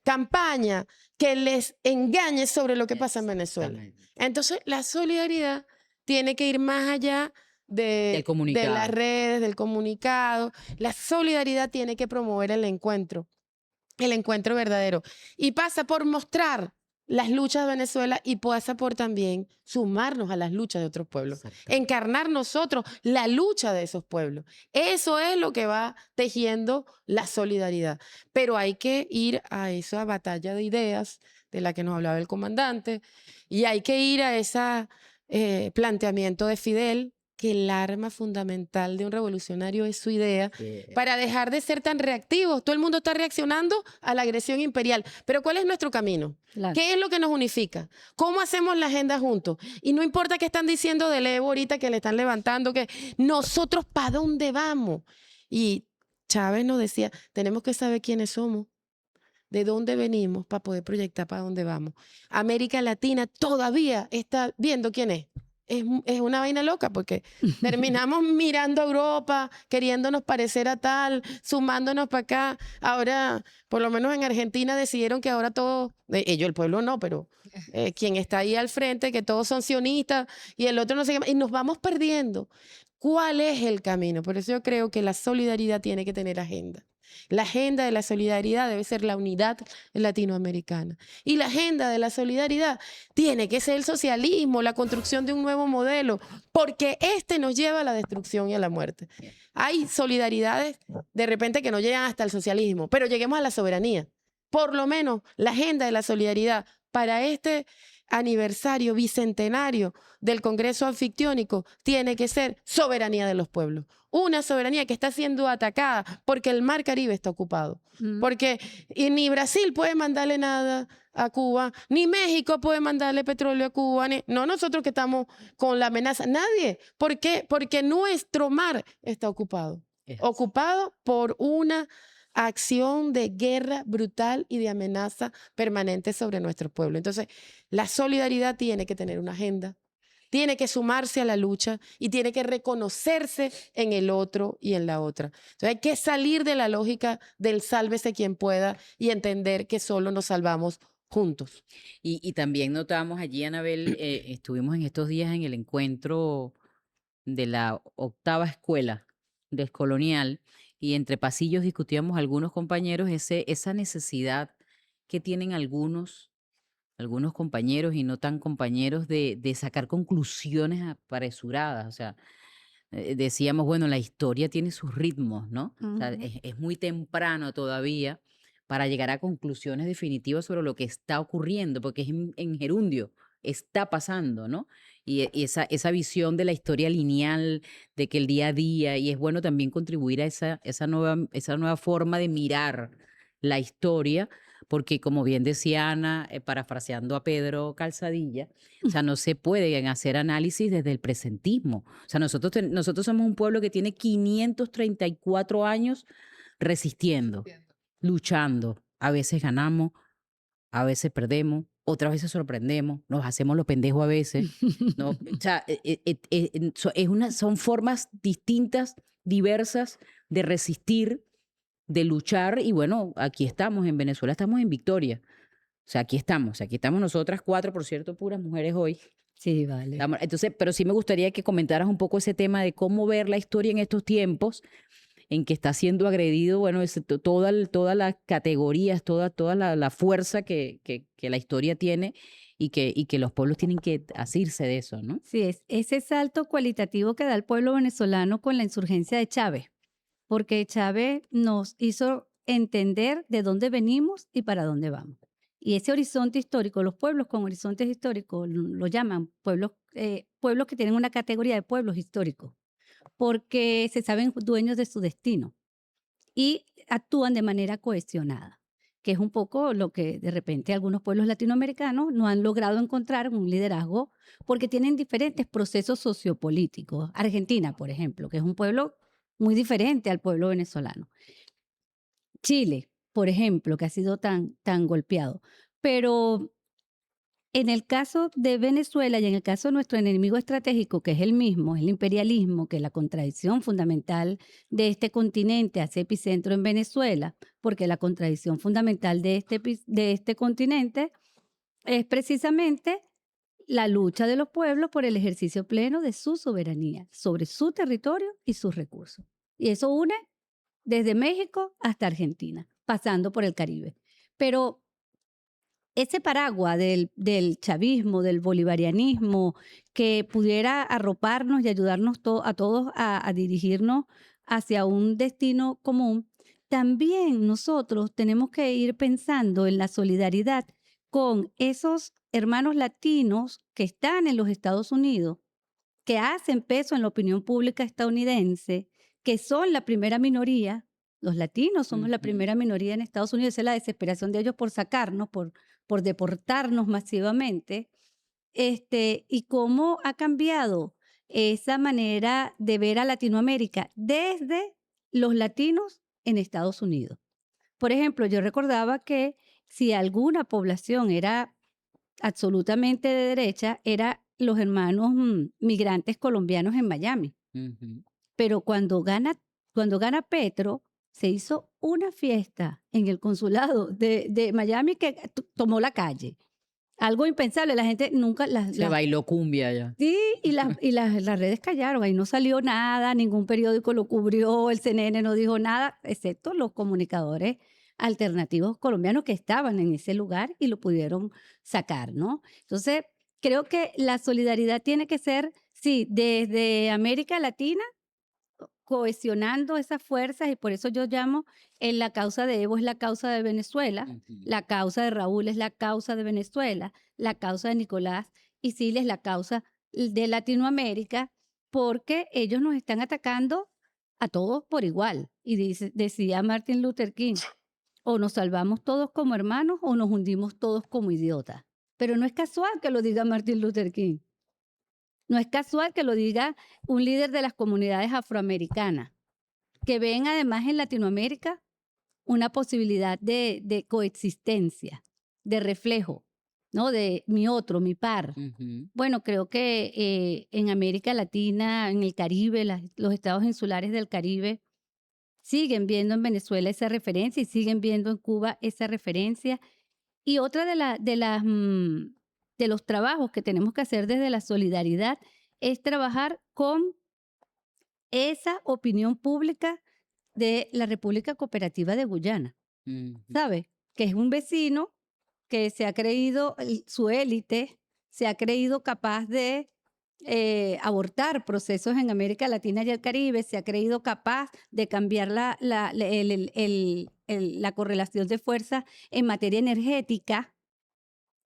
campaña que les engañe sobre lo que pasa en Venezuela. Exactamente. Entonces, la solidaridad tiene que ir más allá Del de comunicado. las redes, del comunicado. La solidaridad tiene que promover el encuentro verdadero. Y pasa por mostrar las luchas de Venezuela y pasa por también sumarnos a las luchas de otros pueblos. Exacto. Encarnar nosotros la lucha de esos pueblos. Eso es lo que va tejiendo la solidaridad. Pero hay que ir a esa batalla de ideas de la que nos hablaba el comandante y hay que ir a ese planteamiento de Fidel, que el arma fundamental de un revolucionario es su idea, para dejar de ser tan reactivos. Todo el mundo está reaccionando a la agresión imperial. Pero ¿cuál es nuestro camino? Claro. ¿Qué es lo que nos unifica? ¿Cómo hacemos la agenda juntos? Y no importa qué están diciendo del Evo ahorita que le están levantando, que nosotros ¿para dónde vamos? Y Chávez nos decía, tenemos que saber quiénes somos, de dónde venimos para poder proyectar para dónde vamos. América Latina todavía está viendo quién es. Es una vaina loca porque terminamos mirando a Europa, queriéndonos parecer a tal, sumándonos para acá. Ahora, por lo menos en Argentina decidieron que ahora todos, ellos, el pueblo no, pero quien está ahí al frente, que todos son sionistas y el otro no sé qué, y nos vamos perdiendo. ¿Cuál es el camino? Por eso yo creo que la solidaridad tiene que tener agenda. La agenda de la solidaridad debe ser la unidad latinoamericana. Y la agenda de la solidaridad tiene que ser el socialismo, la construcción de un nuevo modelo, porque este nos lleva a la destrucción y a la muerte. Hay solidaridades de repente que no llegan hasta el socialismo, pero lleguemos a la soberanía. Por lo menos la agenda de la solidaridad para este aniversario bicentenario del Congreso Anfictiónico tiene que ser soberanía de los pueblos. Una soberanía que está siendo atacada porque el Mar Caribe está ocupado. Porque ni Brasil puede mandarle nada a Cuba, ni México puede mandarle petróleo a Cuba, no nosotros que estamos con la amenaza, nadie. ¿Por qué? Porque nuestro mar está ocupado. Ocupado por una acción de guerra brutal y de amenaza permanente sobre nuestro pueblo. Entonces, la solidaridad tiene que tener una agenda, tiene que sumarse a la lucha y tiene que reconocerse en el otro y en la otra. Entonces, hay que salir de la lógica del sálvese quien pueda y entender que solo nos salvamos juntos. Y también notamos allí, Anabel, estuvimos en estos días en el encuentro de la 8ª escuela descolonial y entre pasillos discutíamos algunos compañeros esa necesidad que tienen algunos compañeros y no tan compañeros de sacar conclusiones apresuradas. O sea, decíamos, bueno, la historia tiene sus ritmos, ¿no? O sea, es muy temprano todavía para llegar a conclusiones definitivas sobre lo que está ocurriendo, porque es en gerundio, está pasando, ¿no? Y esa visión de la historia lineal, de que el día a día, y es bueno también contribuir a esa nueva forma de mirar la historia, porque como bien decía Ana, parafraseando a Pedro Calzadilla, o sea, no se pueden hacer análisis desde el presentismo. O sea, nosotros somos un pueblo que tiene 534 años resistiendo, luchando. A veces ganamos, a veces perdemos, otras veces sorprendemos, nos hacemos los pendejos a veces. ¿No? O sea, son formas distintas, diversas de resistir, de luchar, y bueno, aquí estamos, en Venezuela estamos en victoria. O sea, aquí estamos nosotras 4, por cierto, puras mujeres hoy. Sí, vale. Entonces, pero sí me gustaría que comentaras un poco ese tema de cómo ver la historia en estos tiempos en que está siendo agredido, bueno, todas las categorías, toda la fuerza que la historia tiene y que los pueblos tienen que asirse de eso, ¿no? Sí, es ese salto cualitativo que da el pueblo venezolano con la insurgencia de Chávez, porque Chávez nos hizo entender de dónde venimos y para dónde vamos. Y ese horizonte histórico, los pueblos con horizontes históricos lo llaman pueblos que tienen una categoría de pueblos históricos, porque se saben dueños de su destino y actúan de manera cohesionada, que es un poco lo que de repente algunos pueblos latinoamericanos no han logrado encontrar un liderazgo porque tienen diferentes procesos sociopolíticos. Argentina, por ejemplo, que es un pueblo muy diferente al pueblo venezolano. Chile, por ejemplo, que ha sido tan golpeado. Pero en el caso de Venezuela y en el caso de nuestro enemigo estratégico, que es el mismo, es el imperialismo, que es la contradicción fundamental de este continente, hace epicentro en Venezuela, porque la contradicción fundamental de este continente es precisamente la lucha de los pueblos por el ejercicio pleno de su soberanía sobre su territorio y sus recursos. Y eso une desde México hasta Argentina, pasando por el Caribe. Pero ese paraguas del chavismo, del bolivarianismo, que pudiera arroparnos y ayudarnos a todos a dirigirnos hacia un destino común, también nosotros tenemos que ir pensando en la solidaridad con esos hermanos latinos que están en los Estados Unidos, que hacen peso en la opinión pública estadounidense, que son la primera minoría. Los latinos somos la primera minoría en Estados Unidos. Esa es la desesperación de ellos por sacarnos, por deportarnos masivamente. Y cómo ha cambiado esa manera de ver a Latinoamérica desde los latinos en Estados Unidos. Por ejemplo, yo recordaba que si alguna población era absolutamente de derecha, era los hermanos migrantes colombianos en Miami. Pero cuando gana Petro, se hizo una fiesta en el consulado de Miami que tomó la calle. Algo impensable, la gente nunca... Se bailó cumbia ya. Sí, y las redes callaron, ahí no salió nada, ningún periódico lo cubrió, el CNN no dijo nada, excepto los comunicadores alternativos colombianos que estaban en ese lugar y lo pudieron sacar, ¿no? Entonces, creo que la solidaridad tiene que ser, sí, desde América Latina, cohesionando esas fuerzas, y por eso yo llamo la causa de Evo es la causa de Venezuela, la causa de Raúl es la causa de Venezuela, la causa de Nicolás y Siles es la causa de Latinoamérica, porque ellos nos están atacando a todos por igual. Y decía Martin Luther King, o nos salvamos todos como hermanos o nos hundimos todos como idiotas. Pero no es casual que lo diga Martin Luther King. No es casual que lo diga un líder de las comunidades afroamericanas, que ven además en Latinoamérica una posibilidad de coexistencia, de reflejo, ¿no? De mi otro, mi par. Bueno, creo que en América Latina, en el Caribe, los estados insulares del Caribe siguen viendo en Venezuela esa referencia y siguen viendo en Cuba esa referencia. Y otra de los trabajos que tenemos que hacer desde la solidaridad es trabajar con esa opinión pública de la República Cooperativa de Guyana, ¿sabes? Que es un vecino que se ha creído, su élite, se ha creído capaz de abortar procesos en América Latina y el Caribe, se ha creído capaz de cambiar la correlación de fuerza en materia energética.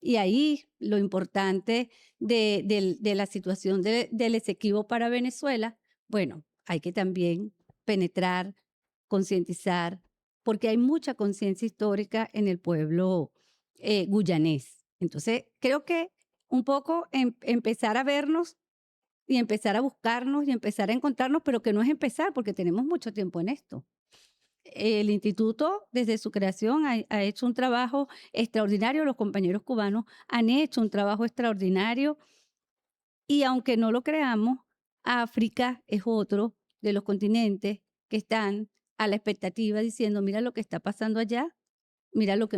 Y ahí lo importante de la situación del Esequibo para Venezuela, bueno, hay que también penetrar, concientizar, porque hay mucha conciencia histórica en el pueblo guyanés. Entonces, creo que un poco empezar a vernos y empezar a buscarnos y empezar a encontrarnos, pero que no es empezar, porque tenemos mucho tiempo en esto. El instituto, desde su creación, ha hecho un trabajo extraordinario. Los compañeros cubanos han hecho un trabajo extraordinario. Y aunque no lo creamos, África es otro de los continentes que están a la expectativa diciendo, mira lo que está pasando allá, mira lo que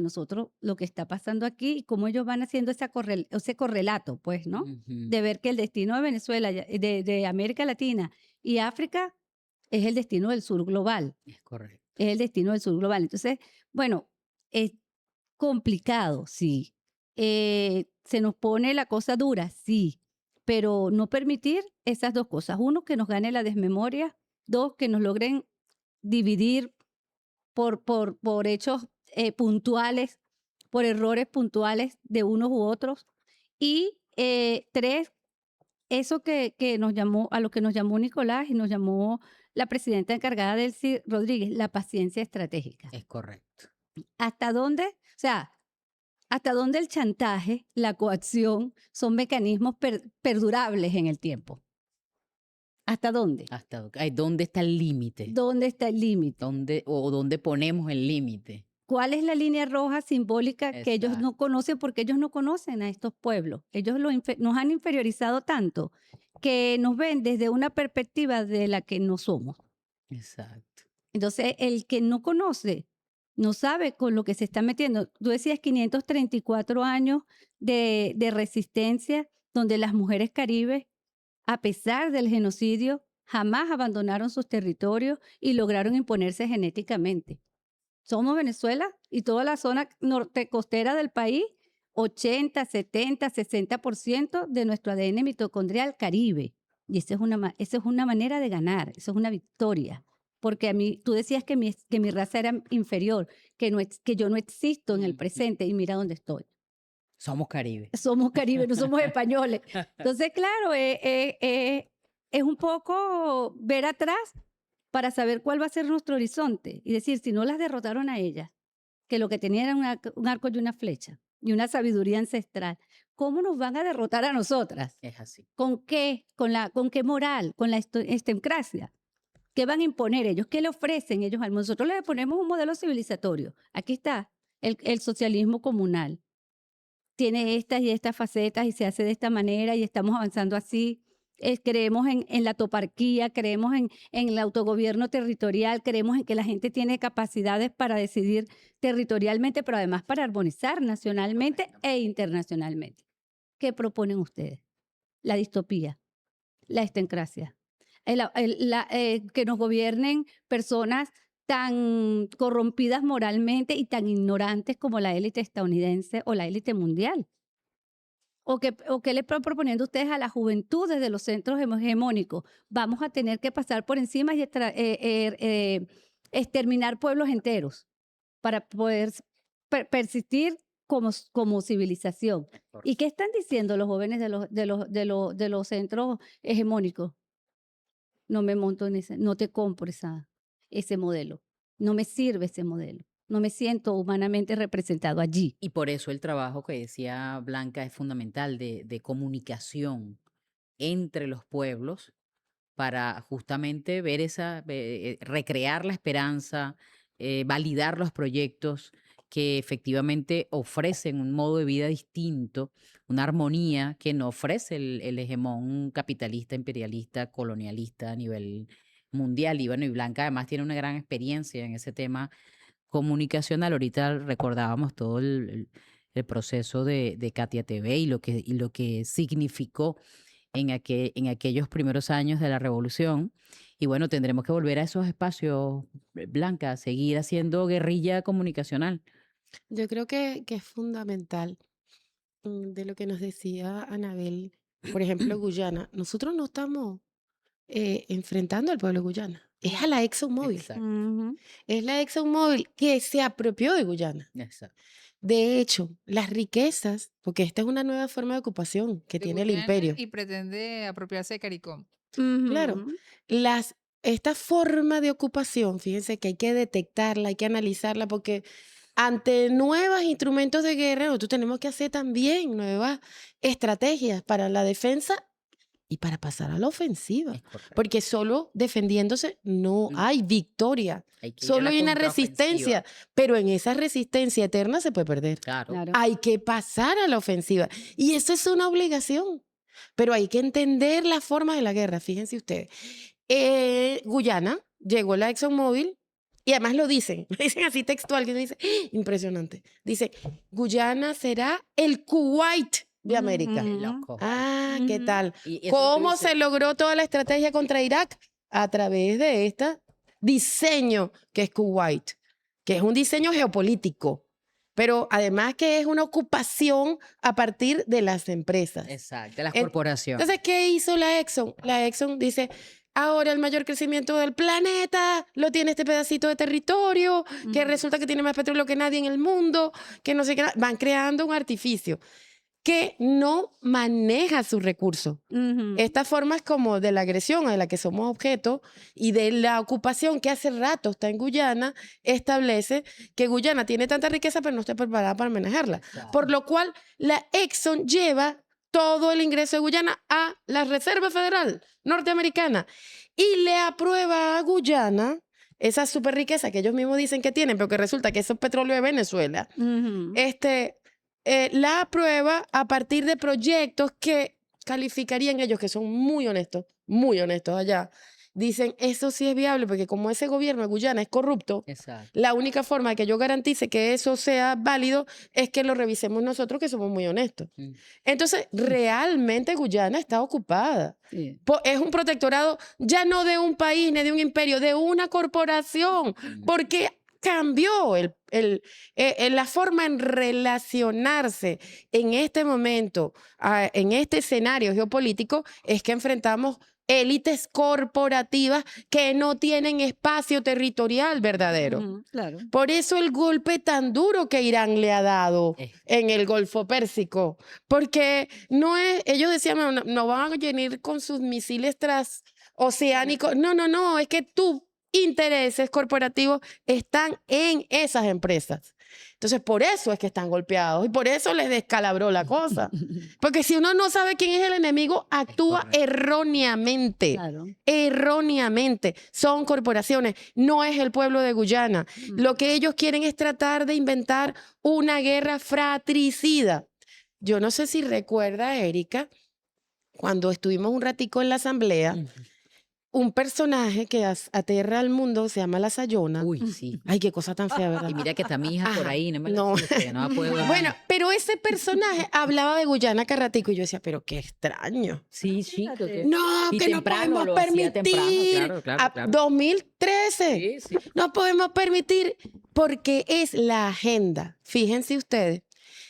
está pasando aquí y cómo ellos van haciendo ese correlato, pues, ¿no? Ujú. De ver que el destino de Venezuela, de América Latina y África es el destino del sur global. Es correcto. Es el destino del sur global. Entonces, bueno, es complicado, sí. Se nos pone la cosa dura, sí, pero no permitir esas dos cosas. Uno, que nos gane la desmemoria. Dos, que nos logren dividir por hechos puntuales, por errores puntuales de unos u otros. Y tres, eso que nos llamó, a lo que nos llamó Nicolás y nos llamó la presidenta encargada, Delcy Rodríguez, la paciencia estratégica. Es correcto. ¿Hasta dónde? O sea, ¿hasta dónde el chantaje, la coacción son mecanismos perdurables en el tiempo? ¿Hasta dónde? ¿Dónde está el límite? ¿Dónde está el límite? ¿Dónde ponemos el límite? ¿Cuál es la línea roja simbólica que ellos no Exacto. conocen? Porque ellos no conocen a estos pueblos. Ellos nos han inferiorizado tanto que nos ven desde una perspectiva de la que no somos. Exacto. Entonces, el que no conoce, no sabe con lo que se está metiendo. Tú decías 534 años de resistencia, donde las mujeres caribes, a pesar del genocidio, jamás abandonaron sus territorios y lograron imponerse genéticamente. Somos Venezuela y toda la zona norte costera del país, 80, 70, 60% de nuestro ADN mitocondrial caribe. Y esa es una manera de ganar, eso es una victoria. Porque a mí, tú decías que mi raza era inferior, que yo no existo en el presente y mira dónde estoy. Somos Caribe. Somos caribes, no somos españoles. Entonces, claro, es un poco ver atrás para saber cuál va a ser nuestro horizonte y decir, si no las derrotaron a ellas, que lo que tenían era un arco y una flecha y una sabiduría ancestral, ¿cómo nos van a derrotar a nosotras? Es así. ¿Con qué? ¿Con qué moral? ¿Con la estocracia? ¿Qué van a imponer ellos? ¿Qué le ofrecen ellos al mundo? Nosotros le ponemos un modelo civilizatorio. Aquí está el socialismo comunal. Tiene estas y estas facetas y se hace de esta manera y estamos avanzando así. Creemos en la toparquía, creemos en el autogobierno territorial, creemos en que la gente tiene capacidades para decidir territorialmente, pero además para armonizar nacionalmente e internacionalmente. ¿Qué proponen ustedes? La distopía, la estocracia, que nos gobiernen personas tan corrompidas moralmente y tan ignorantes como la élite estadounidense o la élite mundial. ¿O qué le están proponiendo ustedes a la juventud desde los centros hegemónicos? Vamos a tener que pasar por encima y exterminar pueblos enteros para poder persistir como civilización. ¿Y qué están diciendo los jóvenes de los centros hegemónicos? No me monto en ese, no te compro ese modelo. No me sirve ese modelo. No me siento humanamente representado allí. Y por eso el trabajo que decía Blanca es fundamental de comunicación entre los pueblos para justamente ver recrear la esperanza, validar los proyectos que efectivamente ofrecen un modo de vida distinto, una armonía que no ofrece el hegemón capitalista, imperialista, colonialista a nivel mundial. Y bueno, y Blanca además tiene una gran experiencia en ese tema comunicacional. Ahorita recordábamos todo el proceso de Katia TV y lo que significó en aquellos primeros años de la revolución. Y bueno, tendremos que volver a esos espacios, Blanca, seguir haciendo guerrilla comunicacional. Yo creo que es fundamental de lo que nos decía Anabel, por ejemplo, Guyana. Nosotros no estamos enfrentando al pueblo de Guyana, es a la ExxonMobil. Exacto, Ujú. Es la ExxonMobil que se apropió de Guyana. exacto. De hecho, las riquezas, porque esta es una nueva forma de ocupación que De tiene el Guyana imperio. y pretende apropiarse de CARICOM. Claro, Ujú. las esta forma de ocupación, fíjense que hay que detectarla, hay que analizarla, porque ante nuevos instrumentos de guerra, nosotros tenemos que hacer también nuevas estrategias para la defensa y para pasar a la ofensiva. Es correcto. Porque solo defendiéndose no Mm. hay victoria. Hay que ir a Solo la hay una contraofensiva. resistencia, pero en esa resistencia eterna se puede perder. Claro. Claro. Hay que pasar a la ofensiva. Y eso es una obligación. Pero hay que entender las formas de la guerra, fíjense ustedes. Guyana, llegó la ExxonMobil, y además lo dicen así textual, que dice, impresionante. Dice, Guyana será el Kuwait de América. Ujú. Loco. Ah, ¿qué Ujú. tal? Y eso tú ¿Cómo dices, se logró toda la estrategia contra Irak? A través de este diseño que es Kuwait, que es un diseño geopolítico, pero además que es una ocupación a partir de las empresas. Exacto, de las En- corporaciones. Entonces, ¿qué hizo la Exxon? La Exxon dice, ahora el mayor crecimiento del planeta lo tiene este pedacito de territorio, que Ujú. resulta que tiene más petróleo que nadie en el mundo, que no sé qué. Van creando un artificio que no maneja sus recursos. Ujú. Estas formas como de la agresión a la que somos objeto y de la ocupación que hace rato está en Guyana, establece que Guyana tiene tanta riqueza pero no está preparada para manejarla. Por lo cual la Exxon lleva todo el ingreso de Guyana a la Reserva Federal Norteamericana y le aprueba a Guyana esa super riqueza que ellos mismos dicen que tienen, pero que resulta que eso es petróleo de Venezuela, Ujú. la aprueba a partir de proyectos que calificarían ellos, que son muy honestos allá. Dicen, eso sí es viable, porque como ese gobierno de Guyana es corrupto, Exacto. la única forma de que yo garantice que eso sea válido es que lo revisemos nosotros, que somos muy honestos. Mm. Entonces, realmente Guyana está ocupada. Sí. Es un protectorado ya no de un país ni de un imperio, de una corporación, porque cambió la forma en relacionarse en este momento, en este escenario geopolítico, es que enfrentamos élites corporativas que no tienen espacio territorial verdadero. Ujú, claro. Por eso el golpe tan duro que Irán le ha dado en el Golfo Pérsico, porque no es, ellos decían, no van a venir con sus misiles transoceánicos, no, es que tus intereses corporativos están en esas empresas. Entonces, por eso es que están golpeados y por eso les descalabró la cosa. Porque si uno no sabe quién es el enemigo, actúa correcto. erróneamente. Claro. Erróneamente. Son corporaciones, no es el pueblo de Guyana. Lo que ellos quieren es tratar de inventar una guerra fratricida. Yo no sé si recuerda, Erika, cuando estuvimos un ratico en la asamblea, Ujú. un personaje que aterra al mundo se llama la Sayona. Uy, sí. Ay, qué cosa tan fea, ¿verdad? Y mira que está mi hija por Ajá. ahí, no me la No. asuste, no la puedo. Bueno, pero ese personaje hablaba de Guyana cada ratico y yo decía, pero qué extraño. Sí, chico. Fíjate. No, Y que no temprano podemos lo hacía permitir. temprano, claro. 2013. Sí, sí. No podemos permitir porque es la agenda. Fíjense ustedes,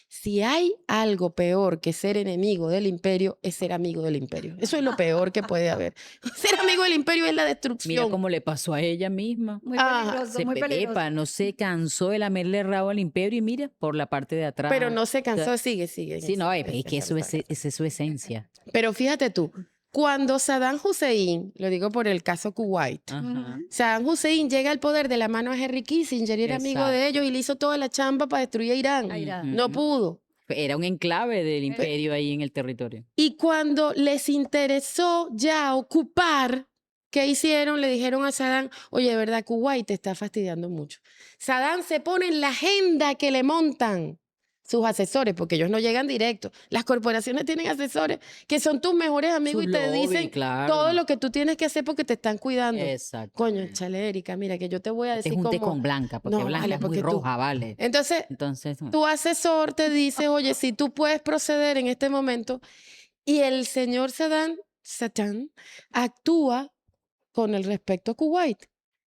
si hay algo peor que ser enemigo del imperio, es ser amigo del imperio. Eso es lo peor que puede haber. Ser amigo del imperio es la Mira destrucción. cómo le pasó a ella misma. Muy Ah, peligroso, Se muy peligroso. pepepa, no se cansó de lamerle rabo al imperio y mira, por la parte de atrás. Pero no se cansó, sigue. Sí, no, es que eso es, esa es su esencia. Pero fíjate tú, cuando Saddam Hussein, lo digo por el caso Kuwait, Ajá. Saddam Hussein llega al poder de la mano a Henry Kissinger y era amigo de ellos y le hizo toda la chamba para destruir a Irán. A Irán. No Ujú. pudo. Era un enclave del imperio ahí en el territorio. Y cuando les interesó ya ocupar, ¿qué hicieron? Le dijeron a Saddam, oye, de verdad, Kuwait te está fastidiando mucho. Saddam se pone en la agenda que le montan sus asesores, porque ellos no llegan directo. Las corporaciones tienen asesores que son tus mejores amigos Su y te lobby, dicen claro. todo lo que tú tienes que hacer porque te están cuidando. Exacto. Coño, chale, Erika, mira, que yo te voy a Te decir junté cómo... con Blanca, porque No, Blanca vale, es muy porque tú- roja, vale. Entonces, Entonces, tu asesor te dice, oye, si tú puedes proceder en este momento, y el señor Satán actúa con el respecto a Kuwait.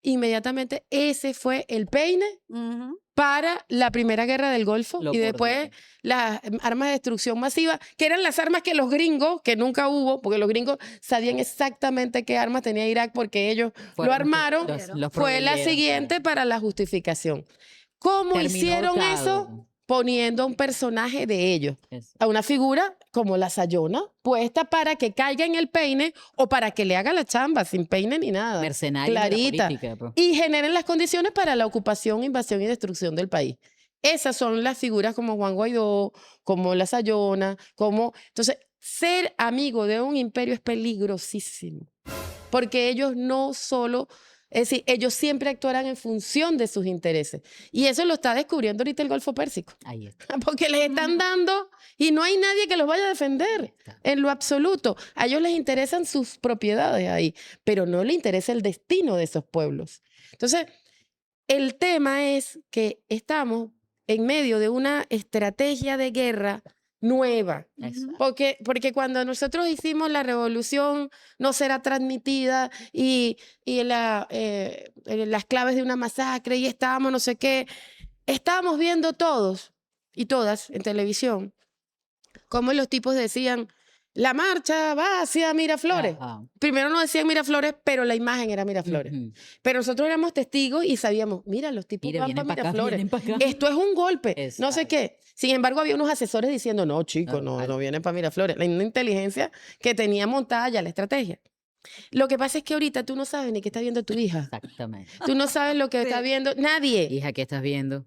Inmediatamente ese fue el peine Ujú. para la Primera Guerra del Golfo Lo y después coordina. las armas de destrucción masiva, que eran las armas que los gringos, que nunca hubo, porque los gringos sabían exactamente qué armas tenía Irak porque ellos Fueron lo armaron, los fue la proveyeron, siguiente claro. para la justificación. ¿Cómo Terminó hicieron ahorcado. eso? poniendo a un personaje de ellos, Eso. a una figura como la Sayona, puesta para que caiga en el peine o para que le haga la chamba, sin peine ni nada. Mercenario de la Clarita. política, pues. Y generen las condiciones para la ocupación, invasión y destrucción del país. Esas son las figuras como Juan Guaidó, como la Sayona, como... Entonces, ser amigo de un imperio es peligrosísimo, porque ellos no solo... Es decir, ellos siempre actuarán en función de sus intereses. Y eso lo está descubriendo ahorita el Golfo Pérsico. Ahí está. Porque les están dando y no hay nadie que los vaya a defender en lo absoluto. A ellos les interesan sus propiedades ahí, pero no les interesa el destino de esos pueblos. Entonces, el tema es que estamos en medio de una estrategia de guerra nueva. Eso. Porque cuando nosotros hicimos la revolución no será transmitida y las claves de una masacre y estábamos no sé qué, estábamos viendo todos y todas en televisión cómo los tipos decían, la marcha va hacia Miraflores. Ajá. Primero no decían Miraflores, pero la imagen era Miraflores. Ujú. Pero nosotros éramos testigos y sabíamos, mira, los tipos Mira, van vienen para para acá, Miraflores. vienen para acá. Esto es un golpe, no sé Exacto. qué. Sin embargo, había unos asesores diciendo, no, chicos, no Normal. vienen para Miraflores. La inteligencia que tenía montada ya la estrategia. Lo que pasa es que ahorita tú no sabes ni qué está viendo tu hija. Exactamente. Tú no sabes lo que está viendo nadie. Hija, ¿qué estás viendo?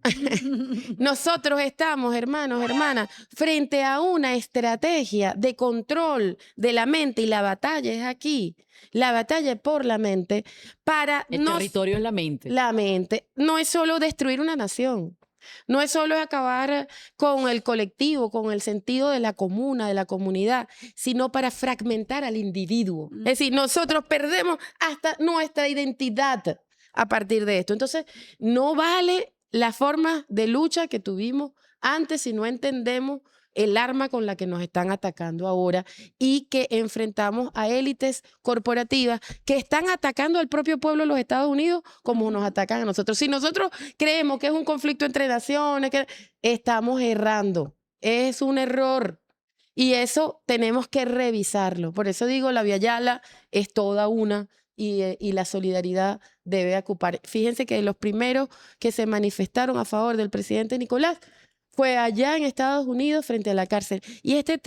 Nosotros estamos, hermanos, hermanas, frente a una estrategia de control de la mente y la batalla es aquí. La batalla es por la mente para El territorio es la mente. La mente no es solo destruir una nación. No es solo acabar con el colectivo, con el sentido de la comuna, de la comunidad, sino para fragmentar al individuo. Es decir, nosotros perdemos hasta nuestra identidad a partir de esto. Entonces, no vale la forma de lucha que tuvimos antes si no entendemos el arma con la que nos están atacando ahora y que enfrentamos a élites corporativas que están atacando al propio pueblo de los Estados Unidos como nos atacan a nosotros. Si nosotros creemos que es un conflicto entre naciones, que estamos errando. Es un error. Y eso tenemos que revisarlo. Por eso digo, la Vía Yala es toda una y la solidaridad debe ocupar. Fíjense que los primeros que se manifestaron a favor del presidente Nicolás fue allá en Estados Unidos frente a la cárcel. Y este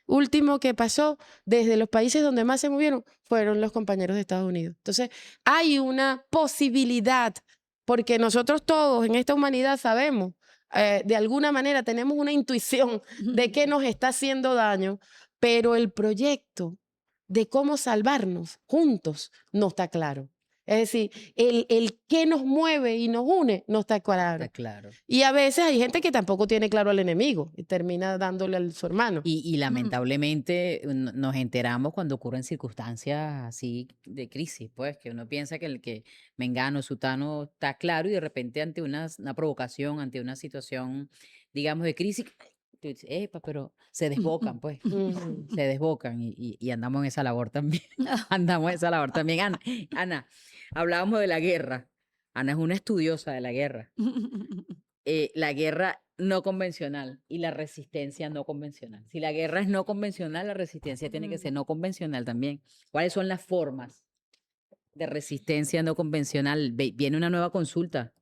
último que pasó desde los países donde más se movieron fueron los compañeros de Estados Unidos. Entonces, hay una posibilidad, porque nosotros todos en esta humanidad sabemos, de alguna manera tenemos una intuición de qué nos está haciendo daño, pero el proyecto de cómo salvarnos juntos no está claro. Es decir, el qué nos mueve y nos une no está claro. Está claro. Y a veces hay gente que tampoco tiene claro al enemigo y termina dándole a su hermano. Y lamentablemente nos enteramos cuando ocurren circunstancias así de crisis, pues, que uno piensa que el que Mengano, Sutano está claro y de repente ante una provocación, ante una situación, digamos, de crisis, tú dices, epa, pero se desbocan, pues, se desbocan y andamos en esa labor también. Andamos en esa labor también. Ana, hablábamos de la guerra. Ana es una estudiosa de la guerra. La guerra no convencional y la resistencia no convencional. Si la guerra es no convencional, la resistencia tiene que ser no convencional también. ¿Cuáles son las formas de resistencia no convencional? Viene una nueva consulta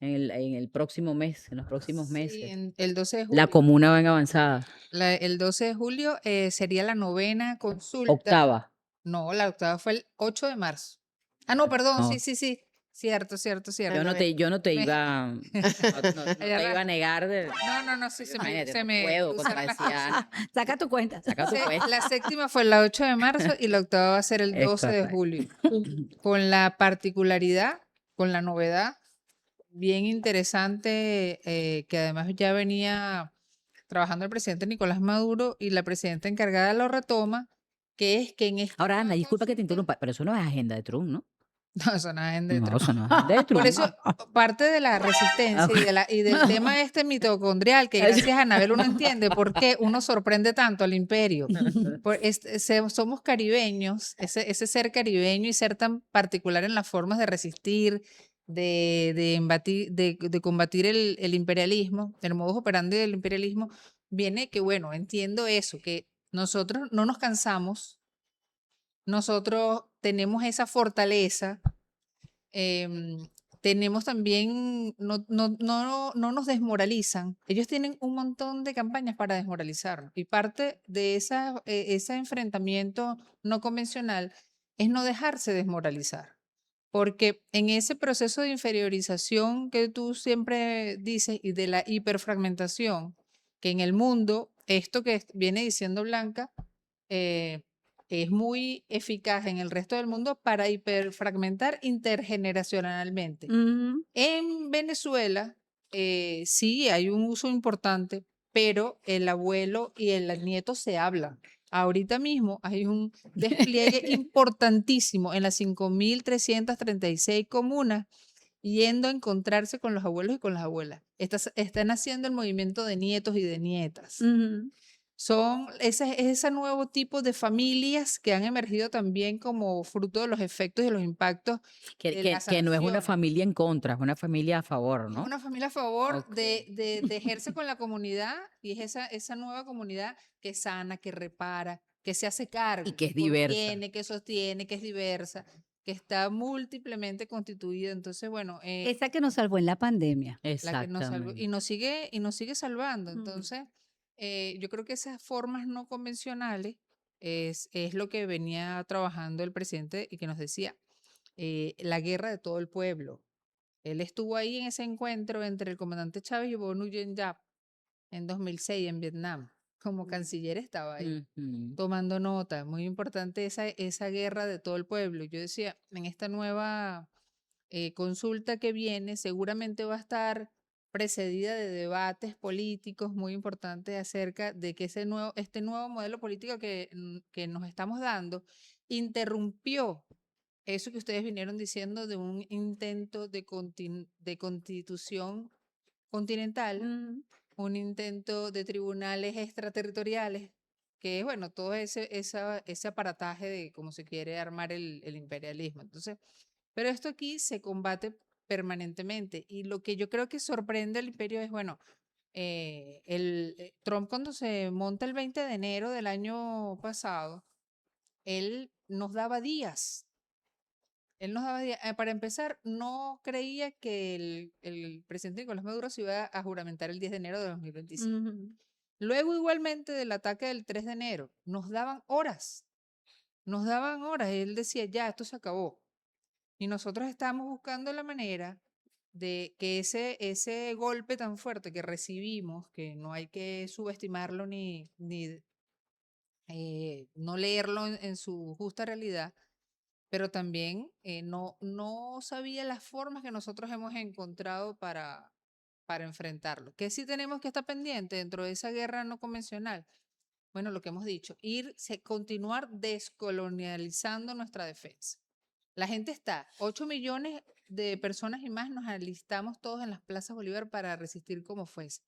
en el próximo mes, en los próximos Sí, meses. el 12 de julio. La comuna va en avanzada. El 12 de julio sería la 9ª consulta. Octava. No, la octava fue el 8 de marzo. Ah, no, perdón, No. sí. Cierto. Yo no te Me- iba, no te iba a negar. No, sí, Imagínate, se no me puedo cruzaron las contradecir a cosas. Ana. Saca tu cuenta. Saca tu cuenta. La séptima fue la 8 de marzo y la octava va a ser el 12 de Correcto. julio. Con la particularidad, con la novedad bien interesante, que además ya venía trabajando el presidente Nicolás Maduro y la presidenta encargada lo retoma, que es que en esta Ahora, Ana, nueva disculpa que te consulta- interrumpa, pero eso no es agenda de Trump, ¿no? No, eso no es agenda de No, Trump. eso no es agenda de Trump. Por eso, parte de la resistencia y del tema mitocondrial, que gracias a Anabel uno entiende por qué uno sorprende tanto al imperio. Somos caribeños, ese ser caribeño y ser tan particular en las formas de resistir, de combatir el imperialismo, el modus operandi del imperialismo, viene que, bueno, entiendo eso, que nosotros no nos cansamos, nosotros tenemos esa fortaleza, tenemos también, no nos desmoralizan. Ellos tienen un montón de campañas para desmoralizarnos. Y parte de ese enfrentamiento no convencional es no dejarse desmoralizar. Porque en ese proceso de inferiorización que tú siempre dices y de la hiperfragmentación, que en el mundo, esto que viene diciendo Blanca, es muy eficaz en el resto del mundo para hiperfragmentar intergeneracionalmente. Ujú. En Venezuela, sí hay un uso importante, pero el abuelo y el nieto se hablan. Ahorita mismo hay un despliegue importantísimo en las 5.336 comunas yendo a encontrarse con los abuelos y con las abuelas. Están haciendo el movimiento de nietos y de nietas. Ujú. Son ese nuevo tipo de familias que han emergido también como fruto de los efectos y de los impactos de la Que no es una sanación. familia en contra, es una familia a favor, Es ¿no? una familia a favor Ok. de tejerse con la comunidad y es esa nueva comunidad que sana, que repara, que se hace cargo, Y que es que diversa. contiene, que sostiene, que es diversa, que está múltiplemente constituida. Entonces, bueno, Esa que nos salvó en la pandemia. la que nos salvó Exactamente. y nos sigue salvando. Ujú. Entonces, yo creo que esas formas no convencionales es lo que venía trabajando el presidente y que nos decía, la guerra de todo el pueblo. Él estuvo ahí en ese encuentro entre el comandante Chávez y Bonu Yap en 2006 en Vietnam. Como canciller estaba ahí, Ujú. tomando nota. Muy importante esa guerra de todo el pueblo. Yo decía, en esta nueva consulta que viene seguramente va a estar precedida de debates políticos muy importantes acerca de que este nuevo modelo político que nos estamos dando interrumpió eso que ustedes vinieron diciendo de un intento de constitución continental, Ujú. un intento de tribunales extraterritoriales, que es, bueno, todo ese aparataje de cómo se quiere armar el imperialismo. Entonces, pero esto aquí se combate permanentemente y lo que yo creo que sorprende al imperio es, bueno, Trump cuando se monta el 20 de enero del año pasado, él nos daba días. Él nos daba días. Para empezar, no creía que el presidente Nicolás Maduro se iba a juramentar el 10 de enero de 2025. Ujú. Luego, igualmente, del ataque del 3 de enero, nos daban horas. Nos daban horas. Él decía, ya, esto se acabó. Y nosotros estábamos buscando la manera de que ese golpe tan fuerte que recibimos, que no hay que subestimarlo ni no leerlo en su justa realidad, pero también no sabía las formas que nosotros hemos encontrado para enfrentarlo. ¿Qué sí tenemos que estar pendiente dentro de esa guerra no convencional? Bueno, lo que hemos dicho, continuar descolonializando nuestra defensa. La gente está, 8 millones de personas y más nos alistamos todos en las plazas Bolívar para resistir como fuese.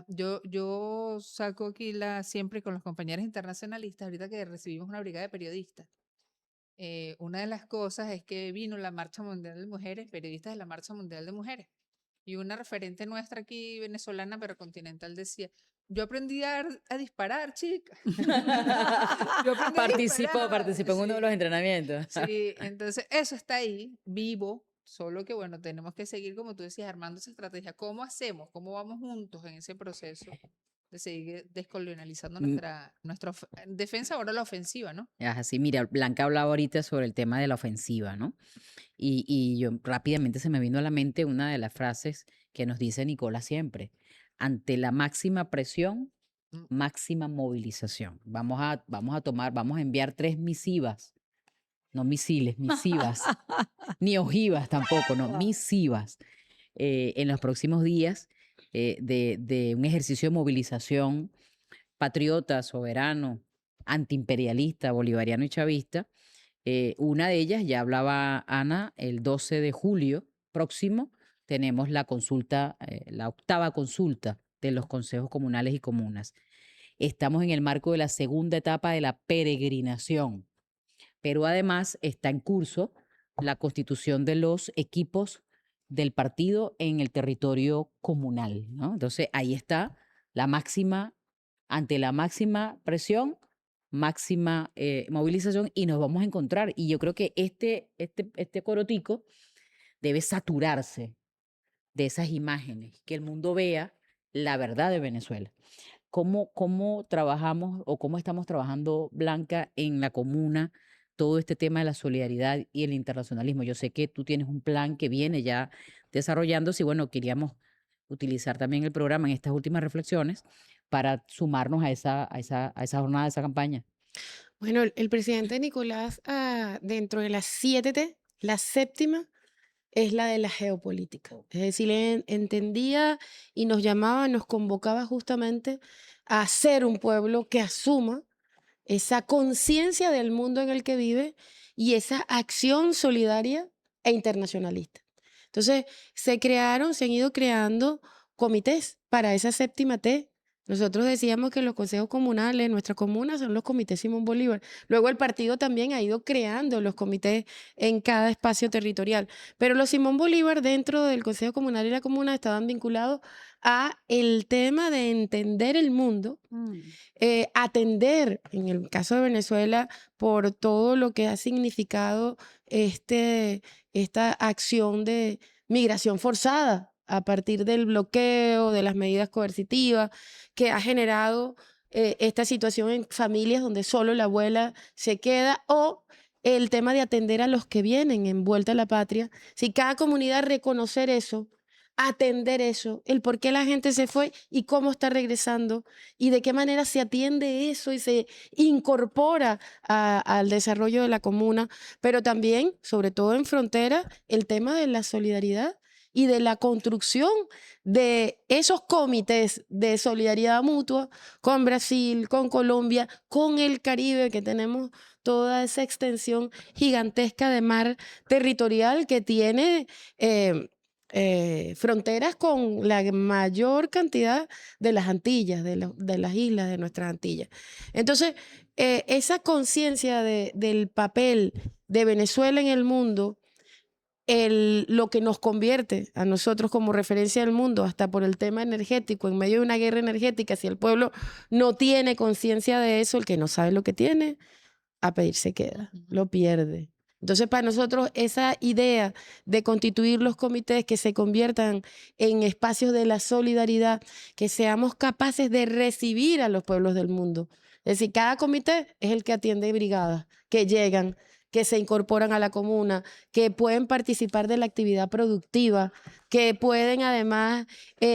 Yo saco aquí siempre con los compañeros internacionalistas, ahorita que recibimos una brigada de periodistas. Una de las cosas es que vino la Marcha Mundial de Mujeres, periodistas de la Marcha Mundial de Mujeres. Y una referente nuestra aquí, venezolana, pero continental, decía, yo aprendí a disparar, chica. Yo aprendí a disparar. Participó en uno de los Sí. entrenamientos. Sí, entonces eso está ahí, vivo, solo que bueno, tenemos que seguir, como tú decías, armando esa estrategia. ¿Cómo hacemos? ¿Cómo vamos juntos en ese proceso de seguir descolonializando Mm, nuestra defensa, ahora la ofensiva, ¿no? Es así, mira, Blanca hablaba ahorita sobre el tema de la ofensiva, ¿no? Y yo rápidamente se me vino a la mente una de las frases que nos dice Nicola siempre. Ante la máxima presión, Mm. máxima movilización. Vamos a enviar 3 misivas, no misiles, misivas, ni ojivas tampoco, no, misivas, en los próximos días de un ejercicio de movilización patriota, soberano, antiimperialista, bolivariano y chavista. Una de ellas, ya hablaba Ana, el 12 de julio próximo tenemos la consulta, la octava consulta de los consejos comunales y comunas. Estamos en el marco de la segunda etapa de la peregrinación, pero además está en curso la constitución de los equipos del partido en el territorio comunal, ¿no? Entonces ahí está la máxima, ante la máxima presión, máxima movilización y nos vamos a encontrar. Y yo creo que este corotico debe saturarse de esas imágenes, que el mundo vea la verdad de Venezuela. ¿Cómo trabajamos o cómo estamos trabajando, Blanca, en la comuna, todo este tema de la solidaridad y el internacionalismo? Yo sé que tú tienes un plan que viene ya desarrollándose y bueno, queríamos utilizar también el programa en estas últimas reflexiones para sumarnos a esa jornada, a esa campaña. Bueno, el presidente Nicolás, dentro de las 7T, la séptima es la de la geopolítica. Es decir, él entendía y nos llamaba, nos convocaba justamente a ser un pueblo que asuma esa conciencia del mundo en el que vive y esa acción solidaria e internacionalista. Entonces, se han ido creando comités para esa séptima T. Nosotros decíamos que los consejos comunales, nuestra comuna, son los comités Simón Bolívar. Luego el partido también ha ido creando los comités en cada espacio territorial. Pero los Simón Bolívar dentro del Consejo Comunal y la comuna estaban vinculados a el tema de entender el mundo, atender, en el caso de Venezuela, por todo lo que ha significado esta acción de migración forzada a partir del bloqueo, de las medidas coercitivas, que ha generado esta situación en familias donde solo la abuela se queda, o el tema de atender a los que vienen en vuelta a la patria. Si cada comunidad reconocer eso, atender eso, el por qué la gente se fue y cómo está regresando y de qué manera se atiende eso y se incorpora al desarrollo de la comuna, pero también, sobre todo en frontera, el tema de la solidaridad y de la construcción de esos comités de solidaridad mutua con Brasil, con Colombia, con el Caribe, que tenemos toda esa extensión gigantesca de mar territorial que tiene fronteras con la mayor cantidad de las Antillas, de las islas de nuestras Antillas. Entonces, esa conciencia del papel de Venezuela en el mundo, lo que nos convierte a nosotros como referencia del mundo, hasta por el tema energético, en medio de una guerra energética, si el pueblo no tiene conciencia de eso, el que no sabe lo que tiene, a pedir se queda, lo pierde. Entonces, para nosotros, esa idea de constituir los comités que se conviertan en espacios de la solidaridad, que seamos capaces de recibir a los pueblos del mundo. Es decir, cada comité es el que atiende brigadas que llegan, que se incorporan a la comuna, que pueden participar de la actividad productiva, que pueden además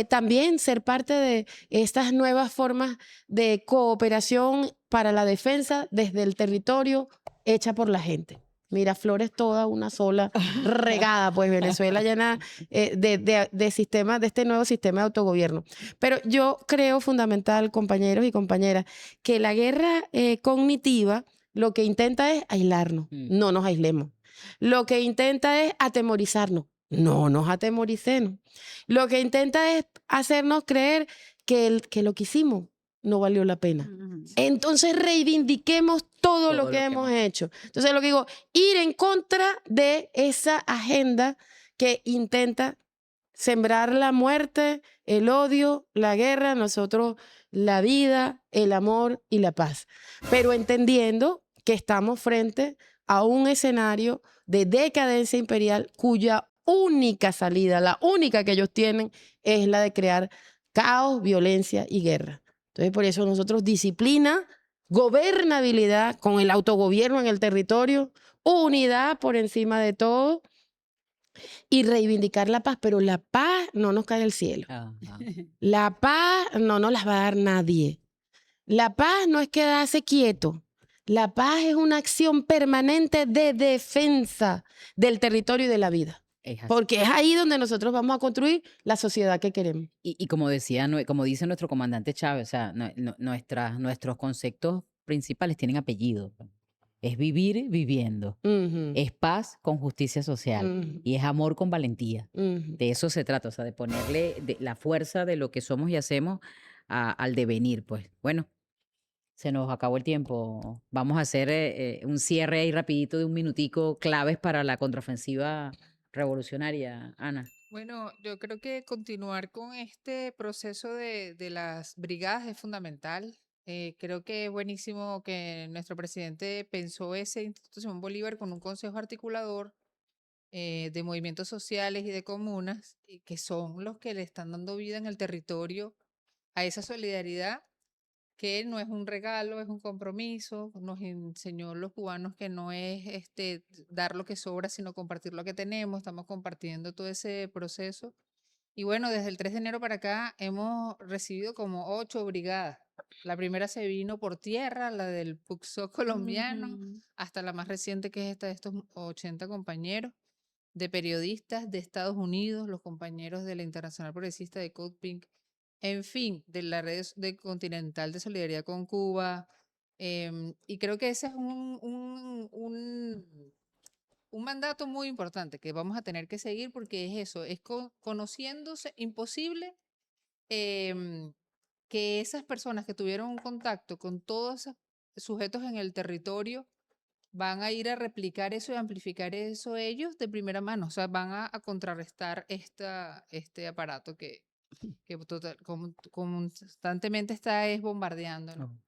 también ser parte de estas nuevas formas de cooperación para la defensa desde el territorio hecha por la gente. Miraflores toda una sola regada, pues Venezuela llena de sistemas, de este nuevo sistema de autogobierno. Pero yo creo fundamental, compañeros y compañeras, que la guerra cognitiva lo que intenta es aislarnos, no nos aislemos. Lo que intenta es atemorizarnos, no nos atemoricemos. Lo que intenta es hacernos creer que lo que hicimos no valió la pena. Entonces reivindiquemos todo lo que hemos hecho. Entonces lo que digo, ir en contra de esa agenda que intenta sembrar la muerte, el odio, la guerra, nosotros la vida, el amor y la paz. Pero entendiendo que estamos frente a un escenario de decadencia imperial cuya única salida, la única que ellos tienen, es la de crear caos, violencia y guerra. Entonces, por eso nosotros disciplina, gobernabilidad con el autogobierno en el territorio, unidad por encima de todo y reivindicar la paz. Pero la paz no nos cae del cielo. La paz no nos las va a dar nadie. La paz no es quedarse quieto. La paz es una acción permanente de defensa del territorio y de la vida. Porque es ahí donde nosotros vamos a construir la sociedad que queremos. Y como decía, como dice nuestro comandante Chávez, o sea, nuestros conceptos principales tienen apellido. Es vivir viviendo. Es paz con justicia social. Y es amor con valentía. De eso se trata, o sea, de ponerle la fuerza de lo que somos y hacemos al devenir, pues. Bueno, se nos acabó el tiempo. Vamos a hacer un cierre ahí rapidito de un minutico, claves para la contraofensiva revolucionaria, Ana. Bueno, yo creo que continuar con este proceso de las brigadas es fundamental. Creo que es buenísimo que nuestro presidente pensó ese Instituto Simón Bolívar con un consejo articulador de movimientos sociales y de comunas, que son los que le están dando vida en el territorio a esa solidaridad que no es un regalo, es un compromiso. Nos enseñó los cubanos que no es dar lo que sobra, sino compartir lo que tenemos. Estamos compartiendo todo ese proceso. Y bueno, desde el 3 de enero para acá hemos recibido como 8 brigadas. La primera se vino por tierra, la del PUCSO colombiano, hasta la más reciente que es esta de estos 80 compañeros de periodistas de Estados Unidos, los compañeros de la Internacional Progresista de Code Pink, en fin, de la red de Continental de Solidaridad con Cuba. Y creo que ese es un mandato muy importante que vamos a tener que seguir, porque es eso, es conociéndose, imposible que esas personas que tuvieron un contacto con todos esos sujetos en el territorio van a ir a replicar eso y amplificar eso ellos de primera mano. O sea, van a contrarrestar este aparato que constantemente está bombardeando, ¿no?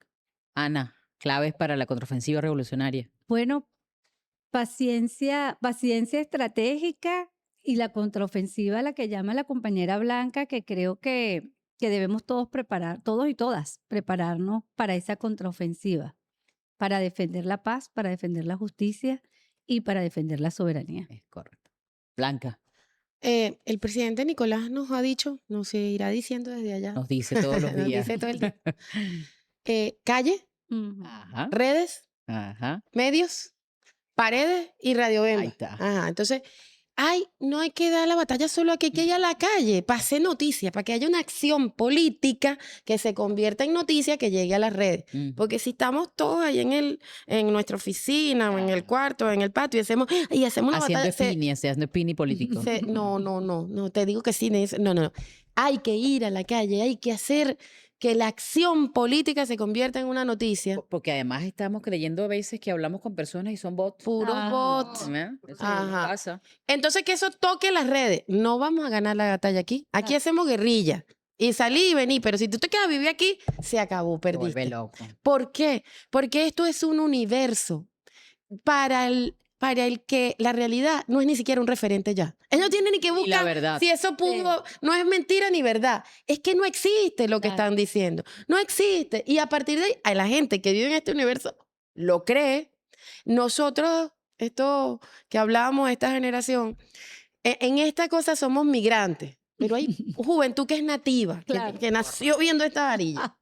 Ana, claves para la contraofensiva revolucionaria. Bueno, paciencia estratégica y la contraofensiva, la que llama la compañera Blanca, que creo que debemos todos y todas prepararnos para esa contraofensiva, para defender la paz, para defender la justicia y para defender la soberanía. Es correcto. Blanca, El presidente Nicolás nos ha dicho, nos irá diciendo desde allá, nos dice todos los nos días. dice todo el día, calle, Ujú. Ajá, redes, ajá. medios, paredes y Radio Bemba. Ahí está. Ajá, entonces, no hay que dar la batalla solo aquí, hay que ir a la calle, para hacer noticias, para que haya una acción política que se convierta en noticia, que llegue a las redes. Ujú. Porque si estamos todos ahí en nuestra oficina o en el cuarto, en el patio, y hacemos una Haciendo batalla, haciendo spinning político. no, te digo que sí, no. Hay que ir a la calle, hay que hacer que la acción política se convierta en una noticia. Porque además estamos creyendo a veces que hablamos con personas y son bots. Puros Ah. bots. ¿Eh? Eso Ajá. pasa. Entonces que eso toque las redes. No vamos a ganar la batalla aquí. Aquí hacemos guerrilla. Y salí y vení. Pero si tú te quedas a vivir aquí, se acabó, Te vuelve perdiste. loco. ¿Por qué? Porque esto es un universo para el que la realidad no es ni siquiera un referente ya. Ellos no tienen ni que Y la buscar verdad. si eso pudo, no es mentira ni verdad. Es que no existe lo que Claro. están diciendo. No existe. Y a partir de ahí, a la gente que vive en este universo lo cree. Nosotros, esto que hablábamos, esta generación, en esta cosa somos migrantes. Pero hay juventud que es nativa, Claro. que nació viendo esta varilla.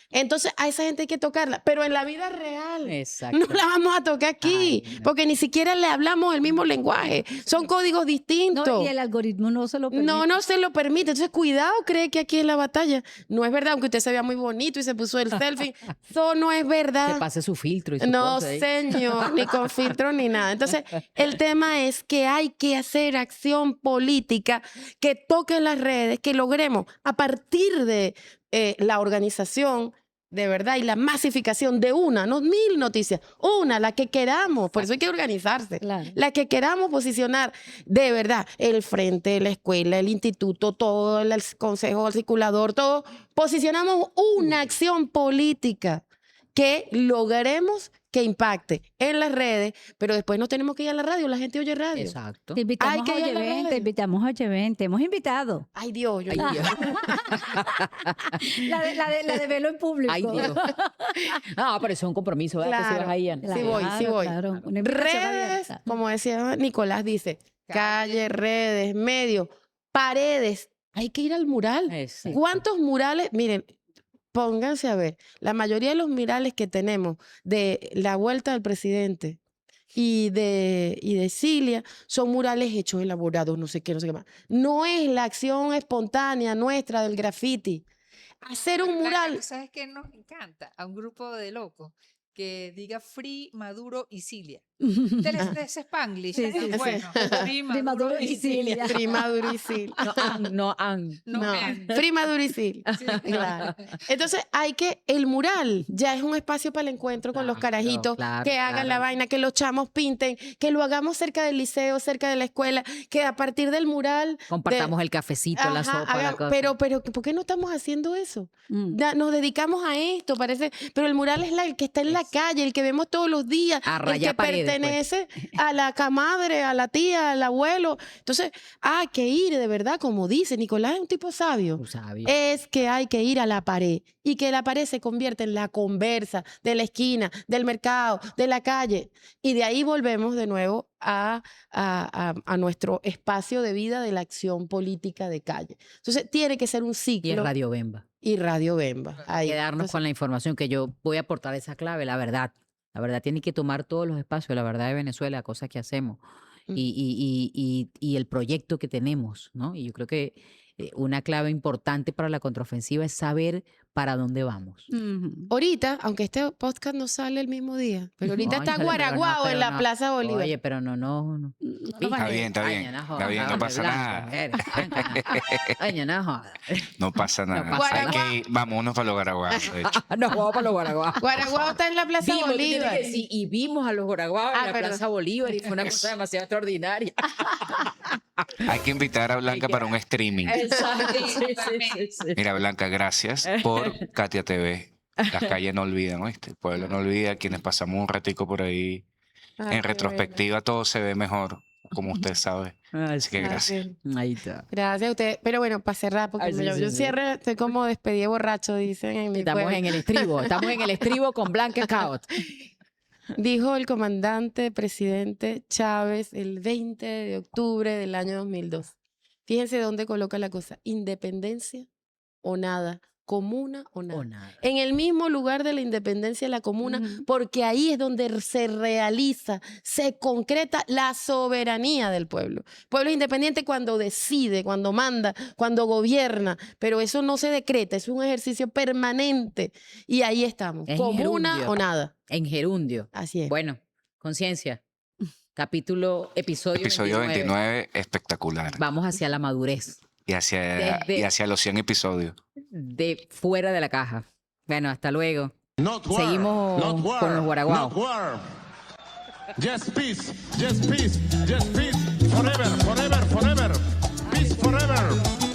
Entonces, a esa gente hay que tocarla. Pero en la vida real, Exacto. no la vamos a tocar aquí, Ay, no. porque ni siquiera le hablamos el mismo lenguaje. Son códigos distintos. No, y el algoritmo no se lo permite. No se lo permite. Entonces, cuidado, cree que aquí es la batalla. No es verdad, aunque usted se vea muy bonito y se puso el selfie. Eso no es Que verdad. pase su filtro y su No, cosa ahí. señor, ni con filtro ni nada. Entonces, el tema es que hay que hacer acción política que toque las redes, que logremos a partir de la organización de verdad y la masificación de no 1000 noticias, la que queramos, por eso hay que organizarse. Claro. La que queramos posicionar de verdad, el frente, la escuela, el instituto, todo, el consejo, el circulador, todo, posicionamos una acción política que logremos que impacte en las redes, pero después no tenemos que ir a la radio, la gente oye radio. Exacto. Te invitamos Hay que a ir a la Oyevent, radio. te invitamos a Oyevent, te hemos invitado. Ay Dios, yo Ay, no- Dios. La de velo en público. Ay, Dios. No, pero eso es un compromiso, ¿verdad? Que si Claro. vas ahí, Ana. Sí voy, sí voy. Claro, una invitación Redes, abierta. como decía Nicolás, dice, calle, redes, medios, paredes. Hay que ir al mural. Exacto. ¿Cuántos murales? Miren, pónganse a ver, la mayoría de los murales que tenemos de la vuelta del presidente y de Cilia son murales hechos, elaborados, no sé qué más. No es la acción espontánea nuestra del graffiti. Hacer un mural. ¿Sabes qué nos encanta? A un grupo de locos que diga Free, Maduro y Cilia. De ese Spanglish. Sí, es sí, sí. bueno. Free, De Maduro y Cilia. Prima Durisil. No, an. No, No, man. Prima Durisil. Sí. Claro. Entonces el mural ya es un espacio para el encuentro con los Claro, carajitos, claro, que hagan la claro. vaina, que los chamos pinten, que lo hagamos cerca del liceo, cerca de la escuela, que a partir del mural Compartamos el cafecito, la Ajá, sopa, la cosa. pero, ¿por qué no estamos haciendo eso? Mm. Nos dedicamos a esto, parece, pero el mural es el que está en la calle, el que vemos todos los días, A el rayar que paredes. pertenece a la camadre, a la tía, al abuelo. Entonces, hay que ir de verdad, como dice Nicolás, es un tipo sabio. Tú sabes. Es que hay que ir a la pared y que la pared se convierta en la conversa de la esquina, del mercado, de la calle. Y de ahí volvemos de nuevo a nuestro espacio de vida de la acción política de calle. Entonces, tiene que ser un Y ciclo. el Radio Bemba. Y Radio Bemba. Ahí. Quedarnos Entonces, con la información que yo voy a aportar esa clave, la verdad. La verdad tiene que tomar todos los espacios, la verdad de Venezuela, cosas que hacemos y el proyecto que tenemos, ¿no? Y yo creo que una clave importante para la contraofensiva es saber para dónde vamos. Ujú. ahorita, aunque este podcast no sale el mismo día, pero ahorita está Cónchale, pero Guaraguao pero en la Plaza Bolívar. Oye, pero no. No Está vale. bien, está bien. Está bien, no pasa nada. Coño, no jodas. No pasa nada. pasa Hay que ir, vámonos para los Guaraguas, de hecho. Nos vamos para los Guaraguaos. Guaraguao está en la Plaza Vimos, tú tienes Bolívar. que decir, y vimos a los Guaraguaos en la perdón. Plaza Bolívar y fue una cosa demasiado extraordinaria. Hay que invitar a Blanca para un streaming. Exacto. Sí. Mira, Blanca, gracias por Katia TV. Las calles no olvidan, ¿oíste? El pueblo no olvida. Quienes pasamos un ratico por ahí. Ay, En qué retrospectiva todo se ve mejor, como usted sabe. Así que bueno. gracias. Ahí está. Gracias a ustedes. Pero bueno, para cerrar, porque Ay, sí, yo sí. cierre, estoy como despedida borracho, dicen en mi Estamos pueblo. en el estribo. Estamos en el estribo con Blanca Scout. Dijo el comandante presidente Chávez el 20 de octubre del año 2002. Fíjense dónde coloca la cosa. Independencia o nada. Comuna o nada. O nada. En el mismo lugar de la independencia de la comuna, Ujú. porque ahí es donde se realiza, se concreta la soberanía del pueblo. El pueblo es independiente cuando decide, cuando manda, cuando gobierna, pero eso no se decreta, es un ejercicio permanente. Y ahí estamos, Es comuna gerundio. o nada. En gerundio. Así es. Bueno, conciencia. Episodio 29, espectacular. Vamos hacia la madurez. Y hacia los 100 episodios. De fuera de la caja. Bueno, hasta luego. Not war, Seguimos not war, con los guaraguaos. not war. Just peace, just peace, just peace. Forever, forever, forever. Peace forever.